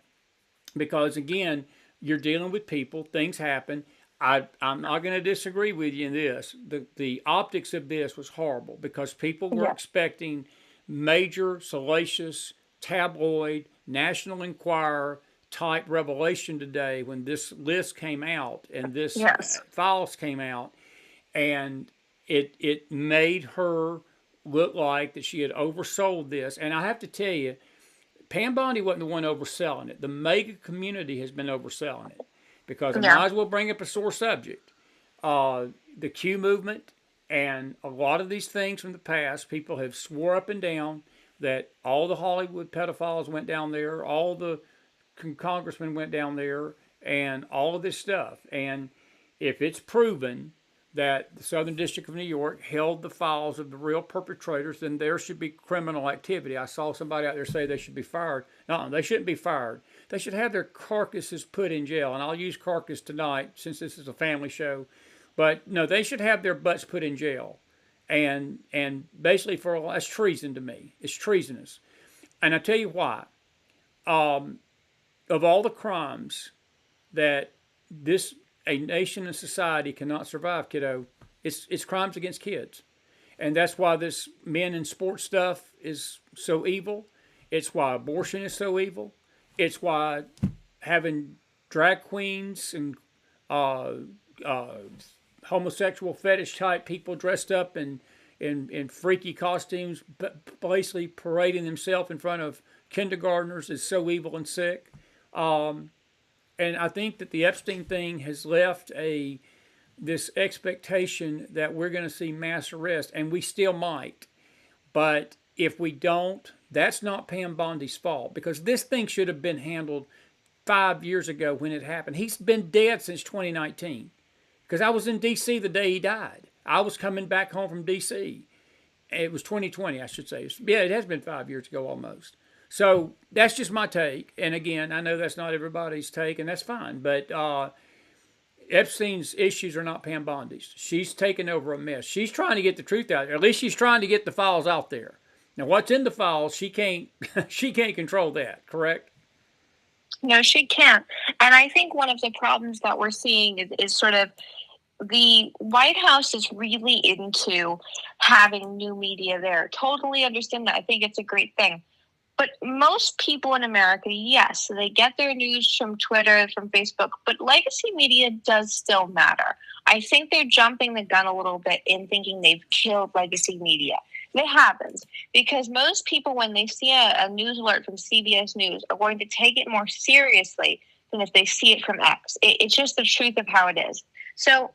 because again, you're dealing with people, things happen. I'm not going to disagree with you in this. The optics of this was horrible, because people were expecting major, salacious, tabloid, National Enquirer type revelation today when this list came out and this files came out, and it made her look like that she had oversold this. And I have to tell you, Pam Bondi wasn't the one overselling it. The mega community has been overselling it, because I might as well bring up a sore subject. The Q movement and a lot of these things from the past, people have swore up and down that all the Hollywood pedophiles went down there, all the congressmen went down there, and all of this stuff. And if it's proven that the Southern District of New York held the files of the real perpetrators, then there should be criminal activity. I saw somebody out there say they should be fired. No, they shouldn't be fired. They should have their carcasses put in jail. And I'll use carcass tonight since this is a family show. But no, they should have their butts put in jail. And basically, that's treason to me. It's treasonous. And I tell you why. Of all the crimes that a nation and society cannot survive, kiddo, it's crimes against kids. And that's why this men in sports stuff is so evil. It's why abortion is so evil. It's why having drag queens and homosexual fetish type people dressed up in freaky costumes, basically parading themselves in front of kindergartners is so evil and sick. And I think that the Epstein thing has left this expectation that we're going to see mass arrest, and we still might. But if we don't, that's not Pam Bondi's fault, because this thing should have been handled 5 years ago when it happened. He's been dead since 2019, because I was in D.C. the day he died. I was coming back home from D.C. It was 2020, I should say. Yeah, it has been 5 years ago almost. So that's just my take. And again, I know that's not everybody's take, and that's fine. But Epstein's issues are not Pam Bondi's. She's taken over a mess. She's trying to get the truth out there. At least she's trying to get the files out there. Now, what's in the files, she can't control that, correct? No, she can't. And I think one of the problems that we're seeing is sort of the White House is really into having new media there. Totally understand that. I think it's a great thing. But most people in America, yes, they get their news from Twitter, from Facebook, but legacy media does still matter. I think they're jumping the gun a little bit in thinking they've killed legacy media. They haven't, because most people, when they see a news alert from CBS News, are going to take it more seriously than if they see it from X. It's just the truth of how it is. So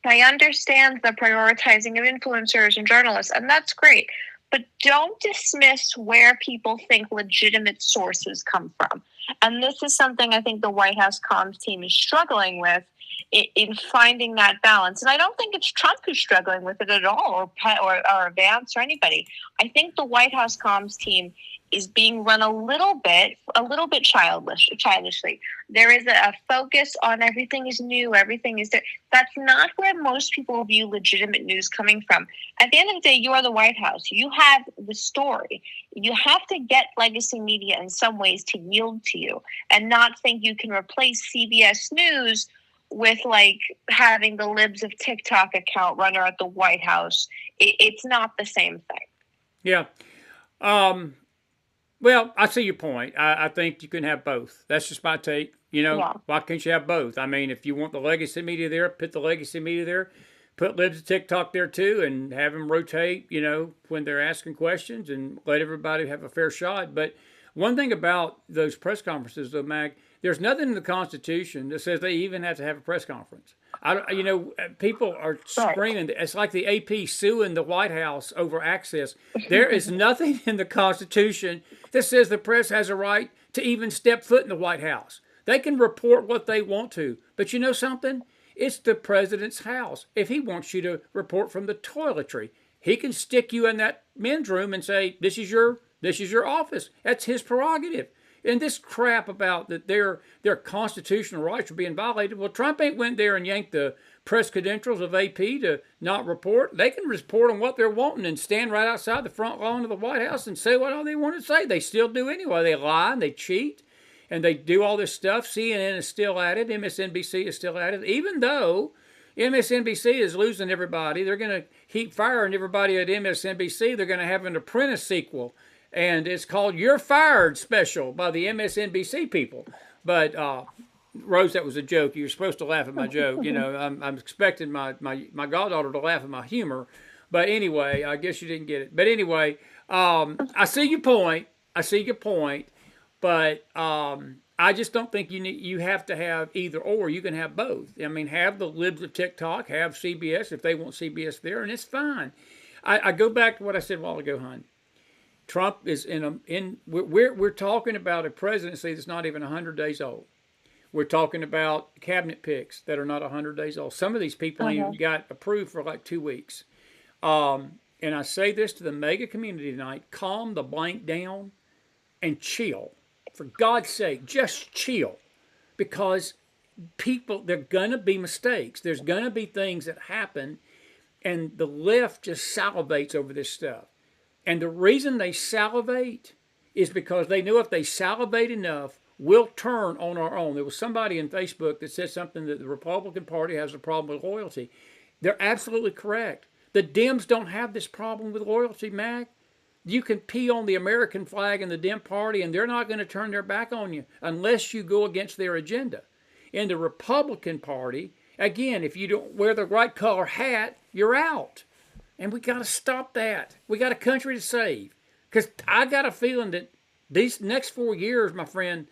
I understand the prioritizing of influencers and journalists, and that's great. But don't dismiss where people think legitimate sources come from. And this is something I think the White House comms team is struggling with in finding that balance. And I don't think it's Trump who's struggling with it at all, or Vance or anybody. I think the White House comms team is being run a little bit childishly. There is a focus on everything is new, everything is there. That's not where most people view legitimate news coming from. At the end of the day, you are the White House. You have the story. You have to get legacy media in some ways to yield to you, and not think you can replace CBS News with like having the Libs of TikTok account runner at the White House. It's not the same thing. Yeah. Well, I see your point. I think you can have both. That's just my take. Why can't you have both? I mean, if you want the legacy media there, put the legacy media there. Put Libs of TikTok there too, and have them rotate, when they're asking questions, and let everybody have a fair shot. But one thing about those press conferences, though, Mag, There's nothing in the Constitution that says they even have to have a press conference. People are screaming. It's like the AP suing the White House over access. There is nothing in the Constitution that says the press has a right to even step foot in the White House. They can report what they want to. But you know something? It's the president's house. If he wants you to report from the toiletry, he can stick you in that men's room and say, this is your office. That's his prerogative. And this crap about that their constitutional rights are being violated. Well, Trump ain't went there and yanked the press credentials of AP to not report. They can report on what they're wanting and stand right outside the front lawn of the White House and say what all they want to say. They still do anyway. They lie and they cheat and they do all this stuff. CNN is still at it. MSNBC is still at it. Even though MSNBC is losing everybody, they're going to keep firing everybody at MSNBC. They're going to have an Apprentice sequel. And it's called You're Fired Special by the MSNBC people. But, Rose, that was a joke. You were supposed to laugh at my joke. I'm expecting my goddaughter to laugh at my humor. But anyway, I guess you didn't get it. But anyway, I see your point. But I just don't think you have to have either or. You can have both. I mean, have the libs of TikTok, have CBS if they want CBS there, and it's fine. I go back to what I said a while ago, hon. Trump is we're talking about a presidency that's not even 100 days old. We're talking about cabinet picks that are not 100 days old. Some of these people even got approved for like 2 weeks. And I say this to the mega community tonight, calm the blank down and chill. For God's sake, just chill. Because there are going to be mistakes. There's going to be things that happen, and the left just salivates over this stuff. And the reason they salivate is because they know if they salivate enough, we'll turn on our own. There was somebody in Facebook that said something that the Republican Party has a problem with loyalty. They're absolutely correct. The Dems don't have this problem with loyalty, Mac. You can pee on the American flag in the Dem Party, and they're not going to turn their back on you unless you go against their agenda. In the Republican Party, again, if you don't wear the right color hat, you're out. And we got to stop that. We got a country to save. Because I got a feeling that these next 4 years, my friend,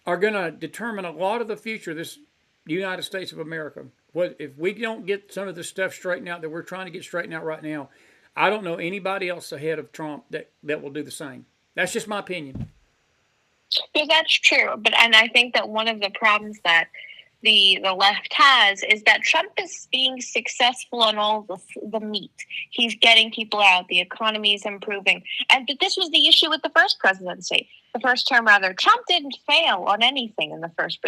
are going to determine a lot of the future of this United States of America. If we don't get some of the stuff straightened out that we're trying to get straightened out right now, I don't know anybody else ahead of Trump that will do the same. That's just my opinion. Yeah, that's true. And I think that one of the problems that the left has is that Trump is being successful on all the meat. He's getting people out. The economy is improving. But this was the issue with the first presidency. The first term, rather. Trump didn't fail on anything in the first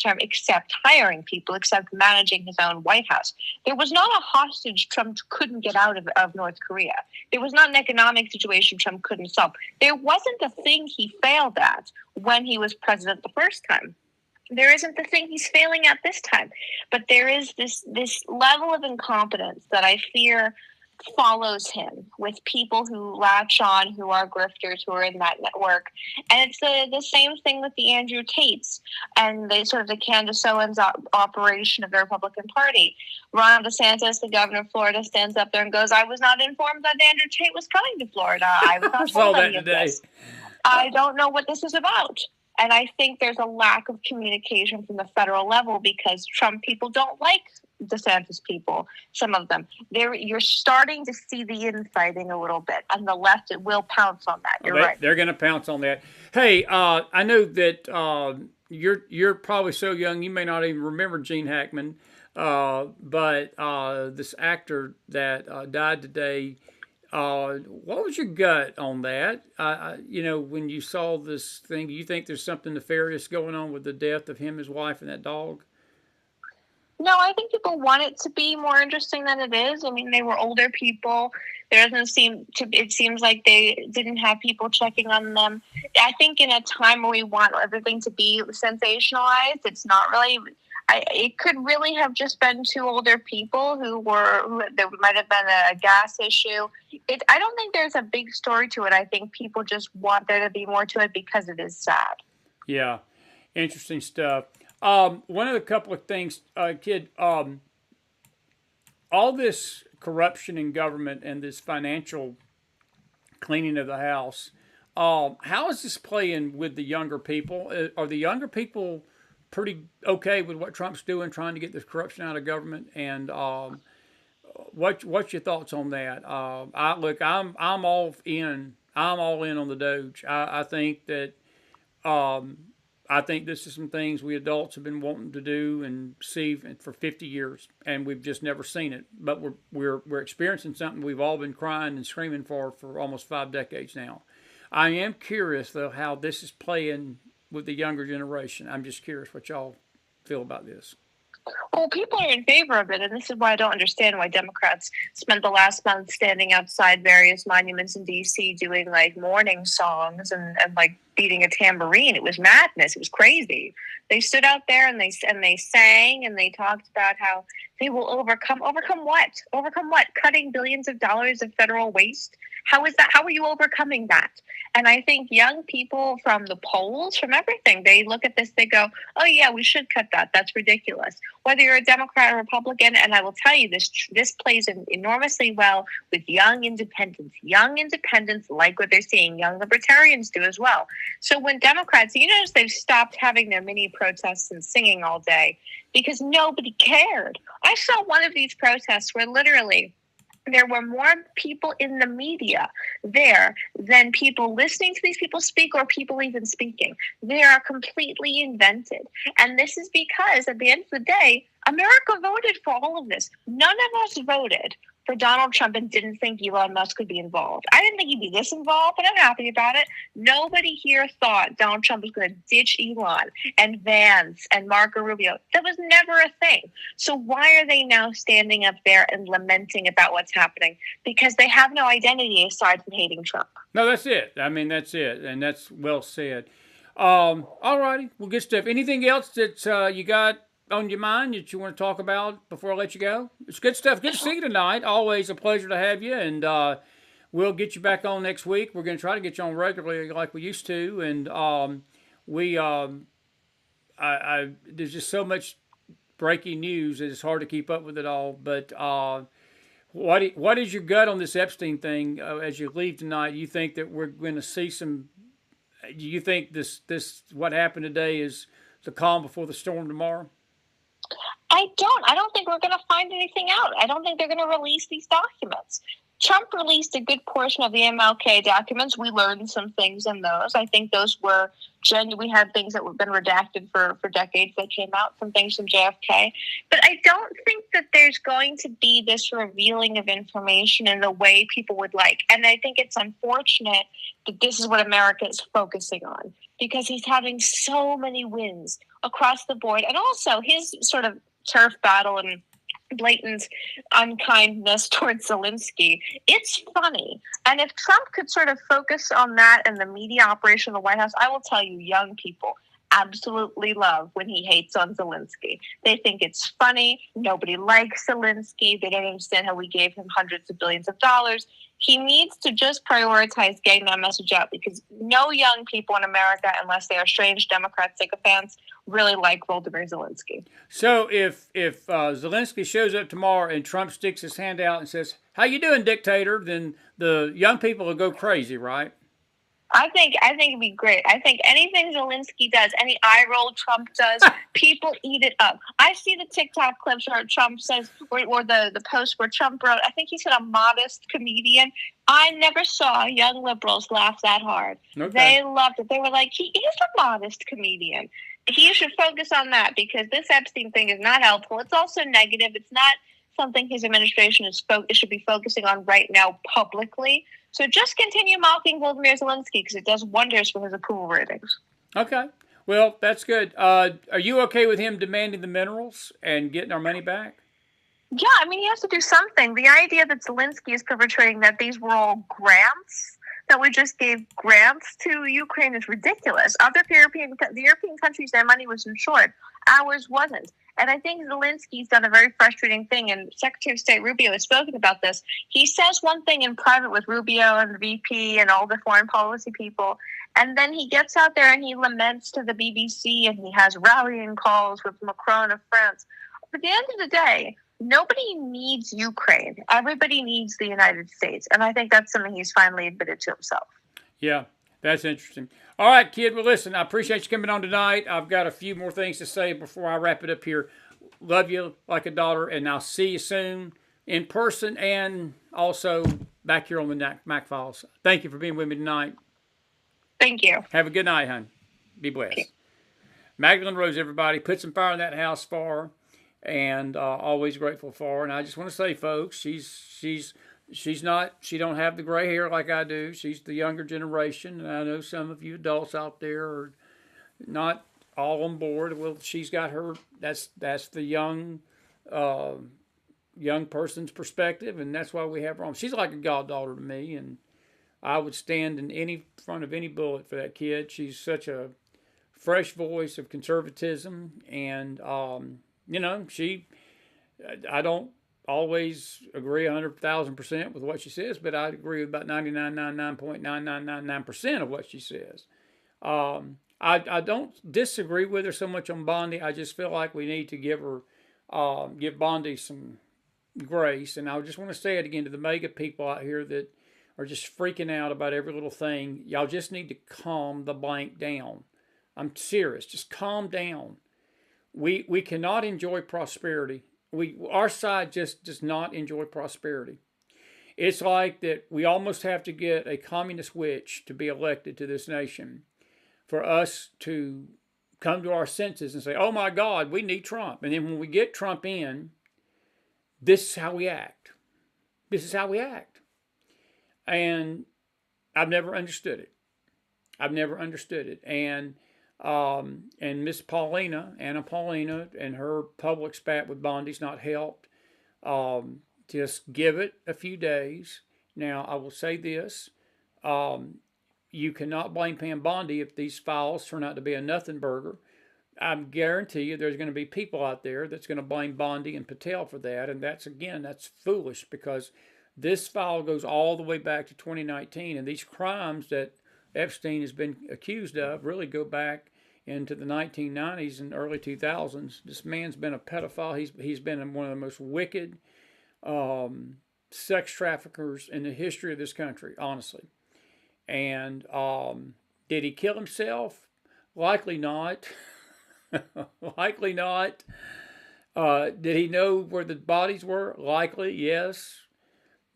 term except hiring people, except managing his own White House. There was not a hostage Trump couldn't get out of North Korea. There was not an economic situation Trump couldn't solve. There wasn't a thing he failed at when he was president the first time. There isn't the thing he's failing at this time. But there is this level of incompetence that I fear follows him with people who latch on, who are grifters, who are in that network. And it's the same thing with the Andrew Tates and the Candace Owens operation of the Republican Party. Ron DeSantis, the governor of Florida, stands up there and goes, I was not informed that Andrew Tate was coming to Florida. I was not told any of this. I don't know what this is about. And I think there's a lack of communication from the federal level because Trump people don't like DeSantis people, some of them. You're starting to see the infighting a little bit, and the left will pounce on that. You're right. They're going to pounce on that. Hey, I know that you're probably so young you may not even remember Gene Hackman, but this actor that died today. What was your gut on that? When you saw this thing, do you think there's something nefarious going on with the death of him, his wife, and that dog? No, I think people want it to be more interesting than it is. I mean, they were older people. It seems like they didn't have people checking on them. I think in a time where we want everything to be sensationalized, it's not really. It could really have just been two older people who there might have been a gas issue. I don't think there's a big story to it. I think people just want there to be more to it because it is sad. Yeah, interesting stuff. One of the couple of things, kid, all this corruption in government and this financial cleaning of the house, how is this playing with the younger people? Are the younger people pretty okay with what Trump's doing, trying to get this corruption out of government? And what's your thoughts on that? I'm all in. I'm all in on the Doge. I think that I think this is some things we adults have been wanting to do and see for 50 years, and we've just never seen it. But we're experiencing something we've all been crying and screaming for almost 5 decades now. I am curious though how this is playing with the younger generation. I'm just curious what y'all feel about this. Well, people are in favor of it, and this is why I don't understand why Democrats spent the last month standing outside various monuments in D.C. doing like mourning songs and like beating a tambourine. It was madness. It was crazy. They stood out there and they sang and they talked about how they will overcome what? Overcome what? Cutting billions of dollars of federal waste? How is that? How are you overcoming that? And I think young people from the polls, from everything, they look at this, they go, oh yeah, we should cut that. That's ridiculous. Whether you're a Democrat or Republican, and I will tell you this plays enormously well with young independents. Young independents like what they're seeing. Young libertarians do as well. So when Democrats, you notice they've stopped having their mini protests and singing all day because nobody cared. I saw one of these protests where literally there were more people in the media there than people listening to these people speak or people even speaking. They are completely invented. And this is because at the end of the day, America voted for all of this. None of us voted for Donald Trump and didn't think Elon Musk could be involved. I didn't think he'd be this involved, but I'm happy about it. Nobody here thought Donald Trump was going to ditch Elon and Vance and Marco Rubio. That was never a thing. So why are they now standing up there and lamenting about what's happening? Because they have no identity aside from hating Trump. No, that's it. I mean, that's it. And that's well said. All righty. Well, good stuff. Anything else that you got on your mind that you want to talk about before I let you go? It's good stuff. Good to see you tonight. Always a pleasure to have you, and we'll get you back on next week. We're going to try to get you on regularly like we used to, and there's just so much breaking news that it's hard to keep up with it all. But what is your gut on this Epstein thing as you leave tonight? Do you think that we're going to see some? Do you think this what happened today is the calm before the storm tomorrow? I don't think we're going to find anything out. I don't think they're going to release these documents. Trump released a good portion of the MLK documents. We learned some things in those. I think those were genuine. We had things that have been redacted for decades that came out, some things from JFK. But I don't think that there's going to be this revealing of information in the way people would like. And I think it's unfortunate that this is what America is focusing on because he's having so many wins across the board. And also his sort of turf battle and blatant unkindness towards Zelensky, it's funny. And if Trump could sort of focus on that and the media operation of the White House, I will tell you, young people absolutely love when he hates on Zelensky. They think it's funny. Nobody likes Zelensky. They don't understand how we gave him hundreds of billions of dollars. He needs to just prioritize getting that message out because no young people in America, unless they are strange Democrat sycophants, really like Volodymyr Zelensky. So if Zelensky shows up tomorrow and Trump sticks his hand out and says, "How you doing, dictator?" then the young people will go crazy, right? I think it'd be great. I think anything Zelensky does, any eye roll Trump does, people eat it up. I see the TikTok clips where Trump says, or the post where Trump wrote, I think he said a modest comedian. I never saw young liberals laugh that hard. Okay. They loved it. They were like, he is a modest comedian. He should focus on that because this Epstein thing is not helpful. It's also negative. It's not something his administration should be focusing on right now publicly. So just continue mocking Volodymyr Zelensky because it does wonders for his approval ratings. Okay. Well, that's good. Are you okay with him demanding the minerals and getting our money back? Yeah, I mean, he has to do something. The idea that Zelensky is perpetrating that these were all grants, that we just gave grants to Ukraine is ridiculous. The European countries, their money was insured. Ours wasn't. And I think Zelensky's done a very frustrating thing, and Secretary of State Rubio has spoken about this. He says one thing in private with Rubio and the VP and all the foreign policy people, and then he gets out there and he laments to the BBC and he has rallying calls with Macron of France. But at the end of the day, nobody needs Ukraine. Everybody needs the United States. And I think that's something he's finally admitted to himself. Yeah, That's interesting. All right, kid. Well, listen, I appreciate you coming on tonight. I've got a few more things to say before I wrap it up here. Love you like a daughter, and I'll see you soon in person and also back here on the McFiles. Thank you for being with me tonight. Thank you. Have a good night, hon. Be blessed. Okay. Magdalene Rose, everybody. Put some fire in that house for her, and always grateful for her. And I just want to say, folks, she's not, she don't have the gray hair like I do. She's the younger generation. And I know some of you adults out there are not all on board. Well, she's got her, that's the young person's perspective, and that's why we have her on. She's like a goddaughter to me, and I would stand in front of any bullet for that kid. She's such a fresh voice of conservatism, and I don't always agree 100,000% with what she says, but I agree with about 99.9999% of what she says. I don't disagree with her so much on Bondi. I just feel like we need to give Bondi some grace. And I just want to say it again to the mega people out here that are just freaking out about every little thing. Y'all just need to calm the blank down. I'm serious. Just calm down. We cannot enjoy prosperity. Our side just does not enjoy prosperity. It's like that we almost have to get a communist witch to be elected to this nation for us to come to our senses and say, oh my God, we need Trump. And then when we get Trump in, this is how we act. This is how we act. And I've never understood it. And Miss Anna Paulina, and her public spat with Bondi's not helped. Just give it a few days. Now, I will say this. You cannot blame Pam Bondi if these files turn out to be a nothing burger. I guarantee you there's going to be people out there that's going to blame Bondi and Patel for that. And that's foolish, because this file goes all the way back to 2019. And these crimes that Epstein has been accused of really go back into the 1990s and early 2000s. This man's been a pedophile. He's been one of the most wicked sex traffickers in the history of this country, honestly. And did he kill himself? Likely not. Likely not. Did he know where the bodies were? Likely, yes.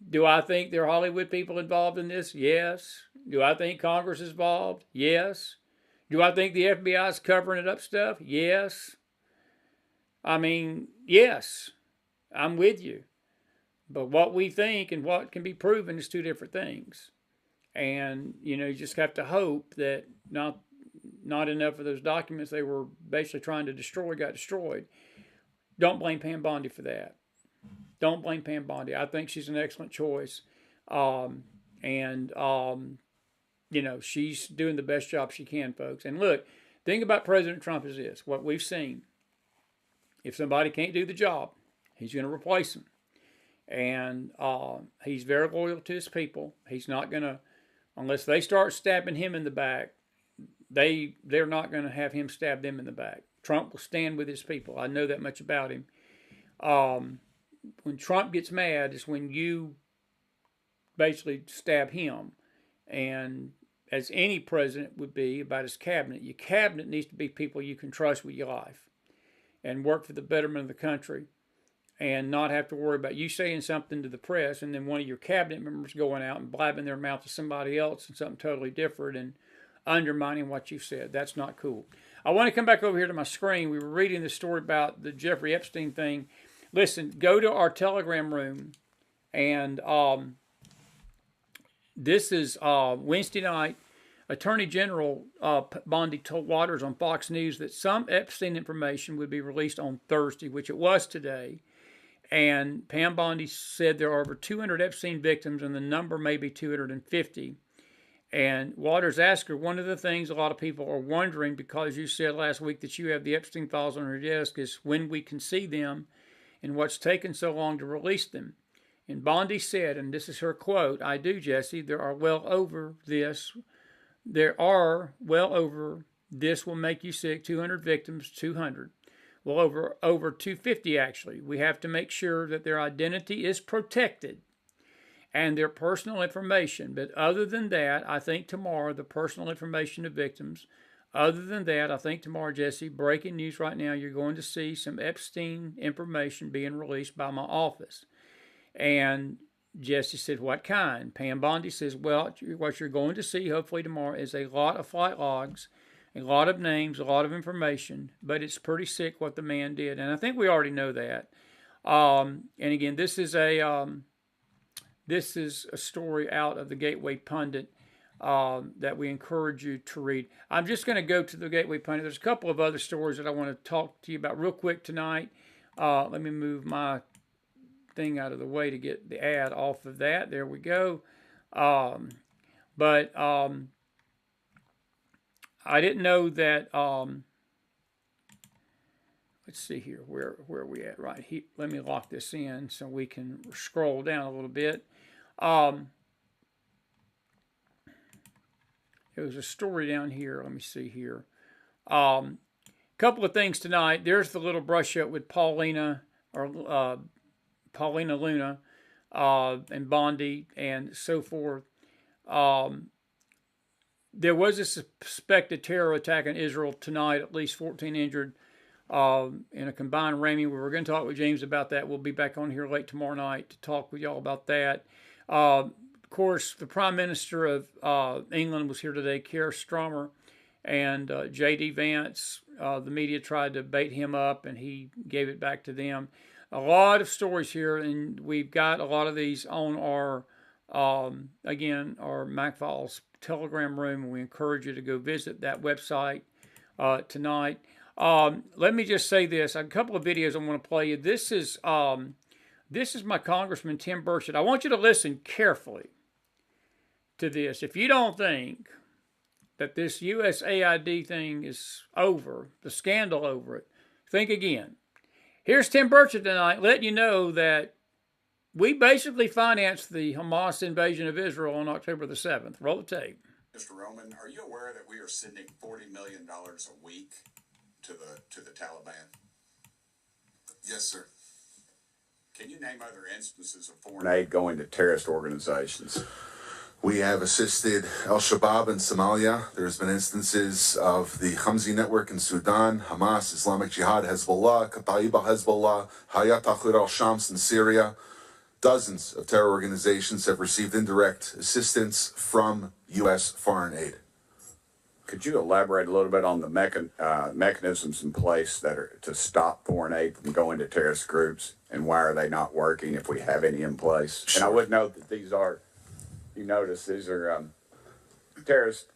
Do I think there are Hollywood people involved in this? Yes. Do I think Congress is involved? Yes. Do I think the FBI is covering it up stuff? Yes. I mean, yes. I'm with you. But what we think and what can be proven is two different things. And, you just have to hope that not enough of those documents they were basically trying to destroy got destroyed. Don't blame Pam Bondi for that. Don't blame Pam Bondi. I think she's an excellent choice. She's doing the best job she can, folks. And look, the thing about President Trump is this, what we've seen. If somebody can't do the job, he's going to replace them. And he's very loyal to his people. He's not going to, unless they start stabbing him in the back, they're not going to have him stab them in the back. Trump will stand with his people. I know that much about him. When Trump gets mad is when you basically stab him. And as any president would be about his cabinet, your cabinet needs to be people you can trust with your life and work for the betterment of the country, and not have to worry about you saying something to the press and then one of your cabinet members going out and blabbing their mouth to somebody else and something totally different and undermining what you said. That's not cool. I want to come back over here to my screen. We were reading this story about the Jeffrey Epstein thing. Listen, go to our Telegram room, and this is Wednesday night. Attorney General Bondi told Waters on Fox News that some Epstein information would be released on Thursday, which it was today. And Pam Bondi said there are over 200 Epstein victims, and the number may be 250. And Waters asked her, one of the things a lot of people are wondering, because you said last week that you have the Epstein files on your desk, is when we can see them and what's taken so long to release them. And Bondi said, and this is her quote, "I do, Jesse, there are well over this will make you sick, 200 victims, 200. Well, over 250 actually. We have to make sure that their identity is protected. and their personal information. But other than that, I think tomorrow, the personal information of victims. Other than that, I think tomorrow, Jesse, breaking news right now, you're going to see some Epstein information being released by my office. And Jesse said, what kind? Pam Bondi says, well, what you're going to see hopefully tomorrow is a lot of flight logs, a lot of names, a lot of information, but it's pretty sick what the man did. And I think we already know that. And again, this is a story out of the Gateway Pundit that we encourage you to read. I'm just going to go to the Gateway Pundit. There's a couple of other stories that I want to talk to you about real quick tonight. Let me move my thing out of the way to get the ad off of that. There we go. But I didn't know that. Let's see here. Where are we at? Right here. Let me lock this in so we can scroll down a little bit. There was a story down here. Let me see here. Couple of things tonight. There's the little brush up with Paulina Luna and Bondi and so forth. There was a suspected terror attack in Israel tonight. At least 14 injured in a combined ramming. We were going to talk with Jeemes about that. We'll be back on here late tomorrow night to talk with y'all about that. Of course, the Prime Minister of England was here today, Keir Starmer, and J.D. Vance. The media tried to bait him up, and he gave it back to them. A lot of stories here, and we've got a lot of these on our, again, our McFiles Telegram room, and we encourage you to go visit that website tonight. Let me just say this. A couple of videos I want to play you. This is my Congressman Tim Burchett. I want you to listen carefully to this. If you don't think that this USAID thing is over, the scandal over it, think again. Here's Tim Burchett tonight letting you know that we basically financed the Hamas invasion of Israel on October the 7th. Roll the tape. Mr. Roman, are you aware that we are sending $40 million a week to the Taliban? Yes, sir. Can you name other instances of foreign aid going to terrorist organizations? We have assisted al-Shabaab in Somalia. There's been instances of the Hamzi network in Sudan, Hamas, Islamic Jihad, Hezbollah, Kataib al-Hezbollah, Hayat Tahrir al-Shams in Syria. Dozens of terror organizations have received indirect assistance from U.S. foreign aid. Could you elaborate a little bit on the mechanisms in place that are to stop foreign aid from going to terrorist groups, and why are they not working if we have any in place? Sure. And I would note that these are, you notice, these are terrorist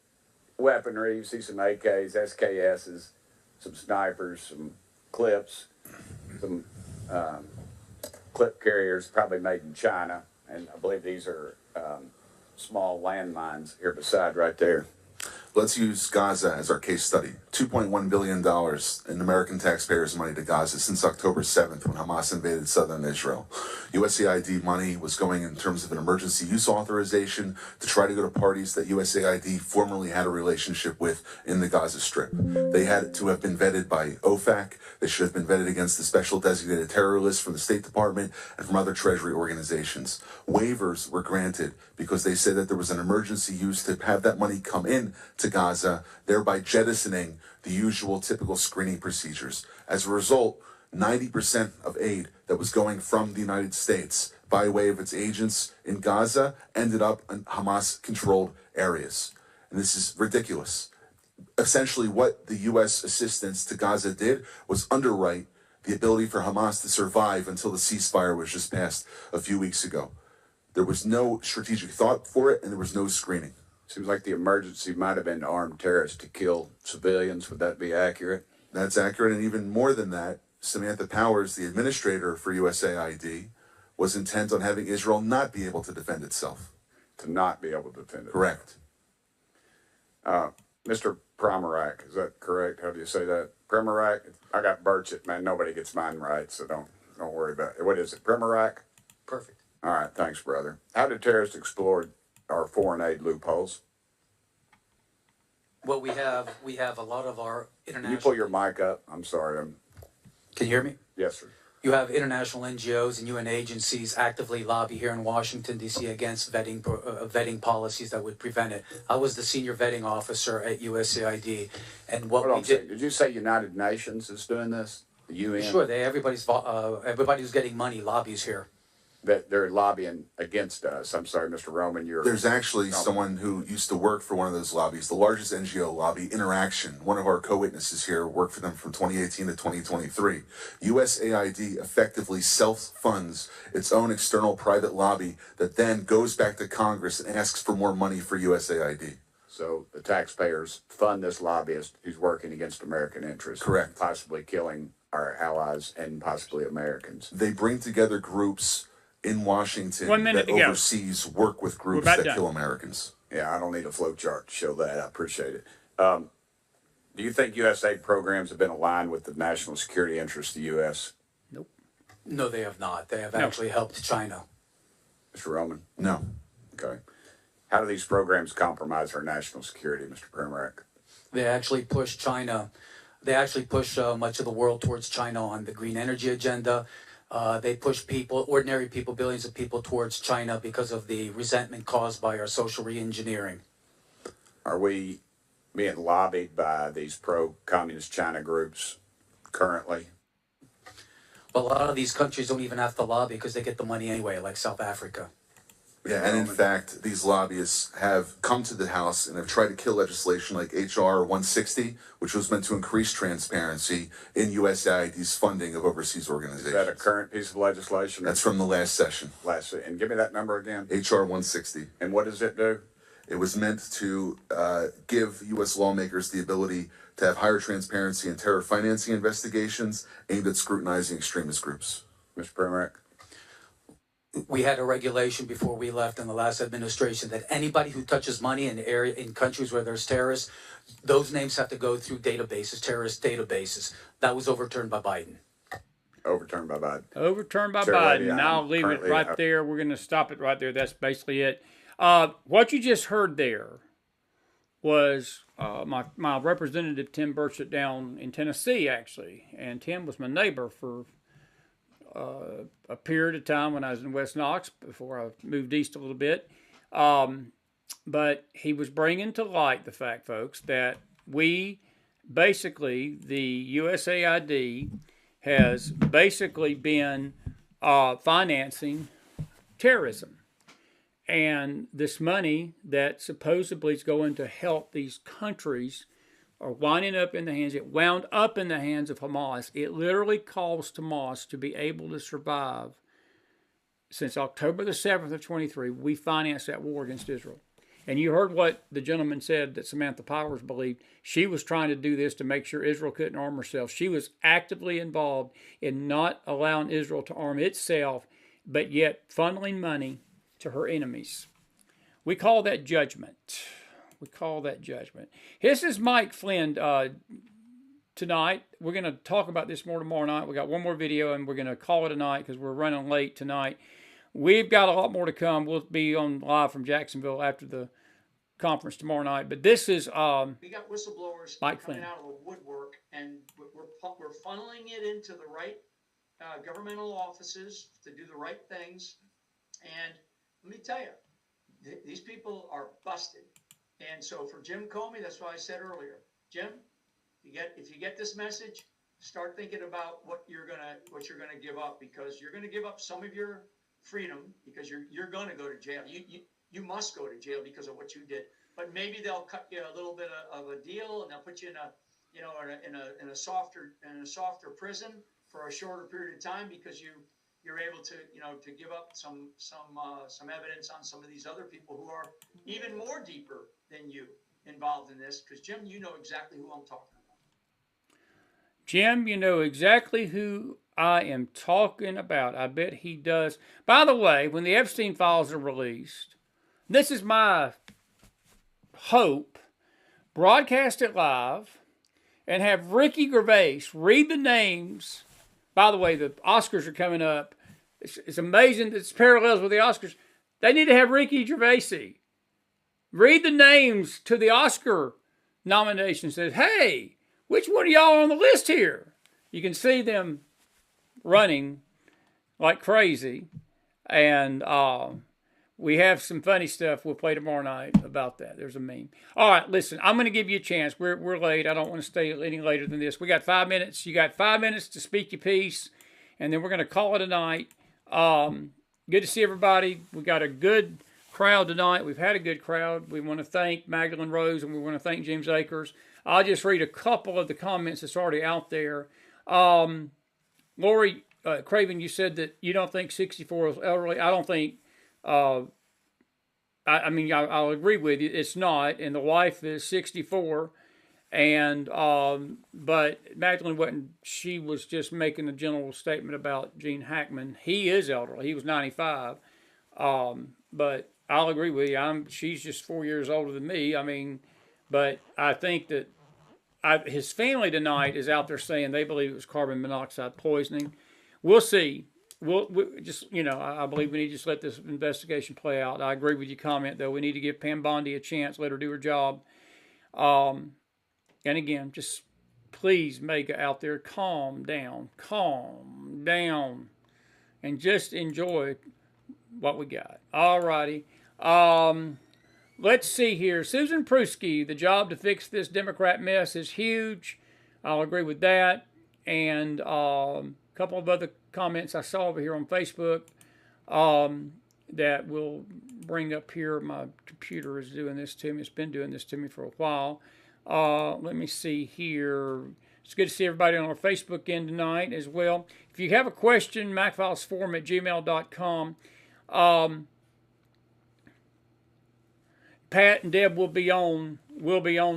weaponry. You see some AKs, SKSs, some snipers, some clips, some clip carriers, probably made in China, and I believe these are small landmines here beside right there. Let's use Gaza as our case study. $2.1 billion in American taxpayers' money to Gaza since October 7th when Hamas invaded southern Israel. USAID money was going in terms of an emergency use authorization to try to go to parties that USAID formerly had a relationship with in the Gaza Strip. They had to have been vetted by OFAC. They should have been vetted against the special designated terror list from the State Department and from other Treasury organizations. Waivers were granted because they said that there was an emergency use to have that money come in to Gaza, thereby jettisoning the usual typical screening procedures. As a result, 90% of aid that was going from the United States by way of its agents in Gaza ended up in Hamas-controlled areas. And this is ridiculous. Essentially, what the U.S. assistance to Gaza did was underwrite the ability for Hamas to survive until the ceasefire was just passed a few weeks ago. There was no strategic thought for it, and there was no screening. Seems like the emergency might have been to arm terrorists to kill civilians. Would that be accurate? That's accurate, and even more than that, Samantha Powers, the administrator for USAID, was intent on having Israel not be able to defend itself. To not be able to defend it. Correct. Mr. Pramarak, is that correct? How do you say that? Pramarak? I got Burchett, man. Nobody gets mine right, so don't worry about it. What is it? Pramarak? Perfect. All right, thanks, brother. How did terrorists exploit our foreign aid loopholes? Well, we have a lot of our Can international. you pull your mic up? I'm sorry. Can you hear me? Yes, sir. You have international NGOs and UN agencies actively lobby here in Washington, D.C. against vetting policies that would prevent it. I was the senior vetting officer at USAID, and what Hold we on a second. Did you say United Nations is doing this? The UN? Sure, everybody who's getting money lobbies here. That they're lobbying against us. I'm sorry, Mr. Roman. There's actually someone who used to work for one of those lobbies, the largest NGO lobby, Interaction. One of our co-witnesses here worked for them from 2018 to 2023. USAID effectively self-funds its own external private lobby that then goes back to Congress and asks for more money for USAID. So the taxpayers fund this lobbyist who's working against American interests. Correct. Possibly killing our allies and possibly Americans. They bring together groups in Washington 1 minute that to go. overseas work with groups about that done. kill Americans. Yeah, I don't need a flow chart to show that. I appreciate it. Do you think USAID programs have been aligned with the national security interests of the U.S.? Nope. No, they have not. They have actually helped China. Mr. Roman? No. Okay. How do these programs compromise our national security, Mr. Premack? They actually push China. They actually push much of the world towards China on the green energy agenda. They push people, ordinary people, billions of people towards China because of the resentment caused by our social re-engineering. Are we being lobbied by these pro-communist China groups currently? But a lot of these countries don't even have to lobby because they get the money anyway, like South Africa. Yeah, and in fact, these lobbyists have come to the House and have tried to kill legislation like H.R. 160, which was meant to increase transparency in USAID's funding of overseas organizations. Is that a current piece of legislation? That's from the last session. And give me that number again. H.R. 160. And what does it do? It was meant to give U.S. lawmakers the ability to have higher transparency in terror financing investigations aimed at scrutinizing extremist groups. Mr. Premack? We had a regulation before we left in the last administration that anybody who touches money in countries where there's terrorists, those names have to go through databases, terrorist databases. That was overturned by Biden. Overturned by Biden. Overturned by Chair Lady, Biden. And I'll leave it currently- right there. We're going to stop it right there. That's basically it. What you just heard there was my representative, Tim Burchett, down in Tennessee, actually. And Tim was my neighbor for a period of time when I was in West Knox before I moved east a little bit. But he was bringing to light the fact, folks, that we basically, the USAID has basically been financing terrorism. And this money that supposedly is going to help these countries are winding up in the hands, it wound up in the hands of Hamas. It literally caused Hamas to be able to survive. Since October the 7th of 23, we financed that war against Israel. And you heard what the gentleman said that Samantha Powers believed. She was trying to do this to make sure Israel couldn't arm herself. She was actively involved in not allowing Israel to arm itself, but yet funneling money to her enemies. We call that judgment. We call that judgment. This is Mike Flynn tonight. We're going to talk about this more tomorrow night. We got one more video, and we're going to call it a night because we're running late tonight. We've got a lot more to come. We'll be on live from Jacksonville after the conference tomorrow night. But this is we got whistleblowers Mike coming Flynn. out of the woodwork, and we're funneling it into the right governmental offices to do the right things. And let me tell you, these people are busted. And so for Jim Comey, that's why I said earlier, Jim, if you get this message, start thinking about what you're gonna give up, because you're gonna give up some of your freedom because you're gonna go to jail. You must go to jail because of what you did. But maybe they'll cut you a little bit of a deal, and they'll put you in a softer prison for a shorter period of time because you're able to give up some evidence on some of these other people who are even more deeper than you involved in this. Because Jim, you know exactly who I'm talking about. Jim, you know exactly who I am talking about. I bet he does. By the way, when the Epstein files are released, this is my hope, broadcast it live and have Ricky Gervais read the names. By the way, the Oscars are coming up. It's amazing that it's parallels with the Oscars. They need to have Ricky Gervais read the names to the Oscar nominations. Says, hey, which one of y'all are on the list here? You can see them running like crazy. And we have some funny stuff we'll play tomorrow night about that. There's a meme. All right, listen, I'm going to give you a chance. We're late. I don't want to stay any later than this. We got 5 minutes. You got 5 minutes to speak your piece, and then we're going to call it a night. Good to see everybody. We got a good crowd tonight. We've had a good crowd. We want to thank Magdalene Rose, and we want to thank Jeemes Akers. I'll just read a couple of the comments that's already out there. Lori Craven, you said that you don't think 64 is elderly. I don't think... I mean, I'll agree with you. It's not, and the wife is 64, and but Magdalene wasn't. She was just making a general statement about Gene Hackman. He is elderly. He was 95, but I'll agree with you. She's just 4 years older than me. I mean, but I think that his family tonight is out there saying they believe it was carbon monoxide poisoning. We'll see. We'll just, I believe we need to just let this investigation play out. I agree with your comment, though. We need to give Pam Bondi a chance, let her do her job. And again, just please, Mega out there, calm down, and just enjoy what we got. All righty. Let's see here. Susan Pruski, the job to fix this Democrat mess is huge. I'll agree with that. And a couple of other comments I saw over here on Facebook that we'll bring up here. My computer is doing this to me. It's been doing this to me for a while. Let me see here. It's good to see everybody on our Facebook end tonight as well. If you have a question, McFilesForum@gmail.com. Pat and Deb will be on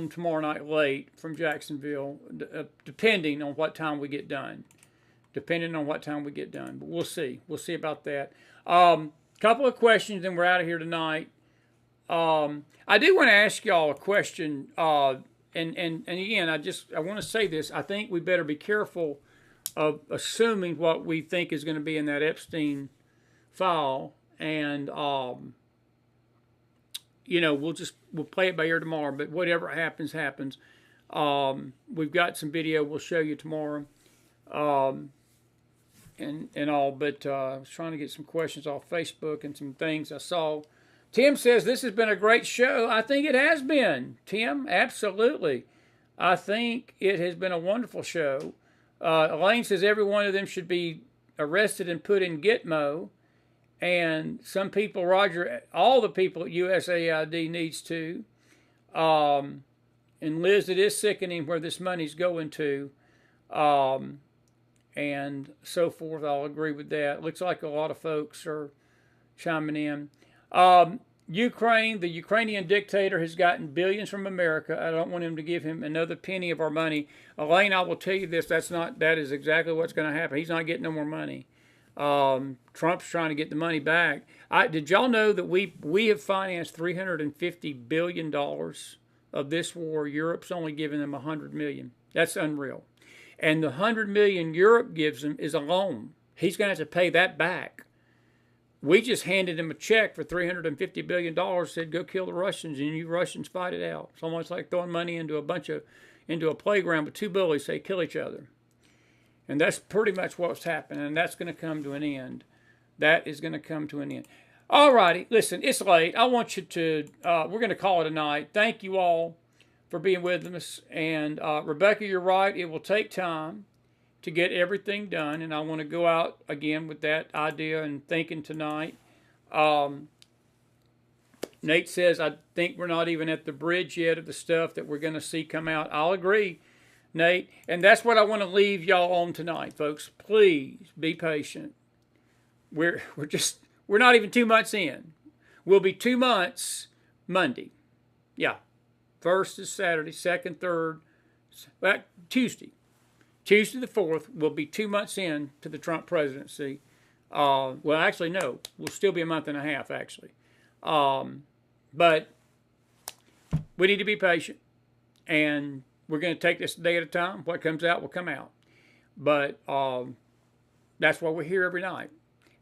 tomorrow night late from Jacksonville, depending on what time we get done. But we'll see. We'll see about that. Couple of questions, and we're out of here tonight. I do want to ask y'all a question. And again, I want to say this. I think we better be careful of assuming what we think is going to be in that Epstein file. And, we'll play it by ear tomorrow. But whatever happens, happens. We've got some video we'll show you tomorrow. And all, but I was trying to get some questions off Facebook and some things I saw. Tim says, this has been a great show. I think it has been, Tim, absolutely. I think it has been a wonderful show. Elaine says every one of them should be arrested and put in Gitmo. And some people, Roger, all the people at USAID needs to. And Liz, it is sickening where this money's going to. And so forth. I'll agree with that. Looks like a lot of folks are chiming in. Ukraine, the Ukrainian dictator has gotten billions from America. I don't want him to give him another penny of our money. Elaine, I will tell you this, that is exactly what's going to happen. He's not getting no more money. Trump's trying to get the money back. Did y'all know that we have financed $350 billion of this war? Europe's only giving them $100 million. That's unreal. And the $100 million Europe gives him is a loan. He's going to have to pay that back. We just handed him a check for $350 billion, said go kill the Russians, and you Russians fight it out. It's almost like throwing money into a playground with two bullies, say kill each other. And that's pretty much what's happening, and that's going to come to an end. That is going to come to an end. All righty, listen, it's late. I want you to, we're going to call it a night. Thank you all for being with us. And Rebecca, you're right. It will take time to get everything done. And I want to go out again with that idea and thinking tonight. Nate says, I think we're not even at the bridge yet of the stuff that we're going to see come out. I'll agree, Nate. And that's what I want to leave y'all on tonight, folks. Please be patient. We're not even 2 months in. We'll be 2 months Monday. Yeah. First is Saturday, second, third, Tuesday. Tuesday the 4th, we'll be 2 months in to the Trump presidency. Well, actually, no. We'll still be a month and a half, actually. But we need to be patient. And we're going to take this day at a time. What comes out will come out. But that's why we're here every night.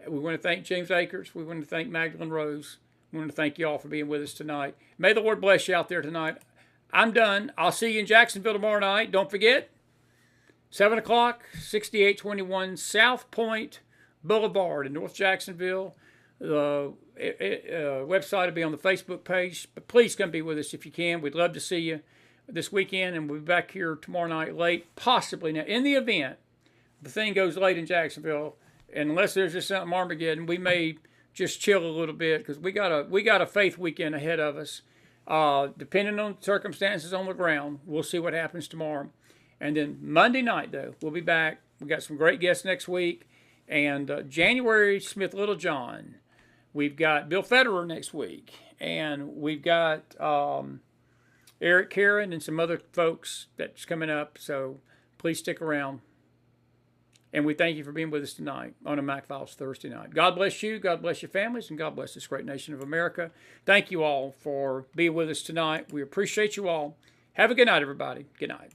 We want to thank James Akers. We want to thank Magdalene Rose. We want to thank you all for being with us tonight. May the Lord bless you out there tonight. I'm done. I'll see you in Jacksonville tomorrow night. Don't forget, 7 o'clock, 6821 South Point Boulevard in North Jacksonville. The website will be on the Facebook page. But please come be with us if you can. We'd love to see you this weekend, and we'll be back here tomorrow night late, possibly. Now, in the event the thing goes late in Jacksonville, unless there's just something Armageddon, we may just chill a little bit because we got a faith weekend ahead of us. Depending on circumstances on the ground, we'll see what happens tomorrow. And then Monday night, though, we'll be back. We got some great guests next week. And January Smith Littlejohn. We've got Bill Federer next week. And we've got Eric Karen and some other folks that's coming up. So please stick around. And we thank you for being with us tonight on a McFiles Thursday night. God bless you, God bless your families, and God bless this great nation of America. Thank you all for being with us tonight. We appreciate you all. Have a good night, everybody. Good night.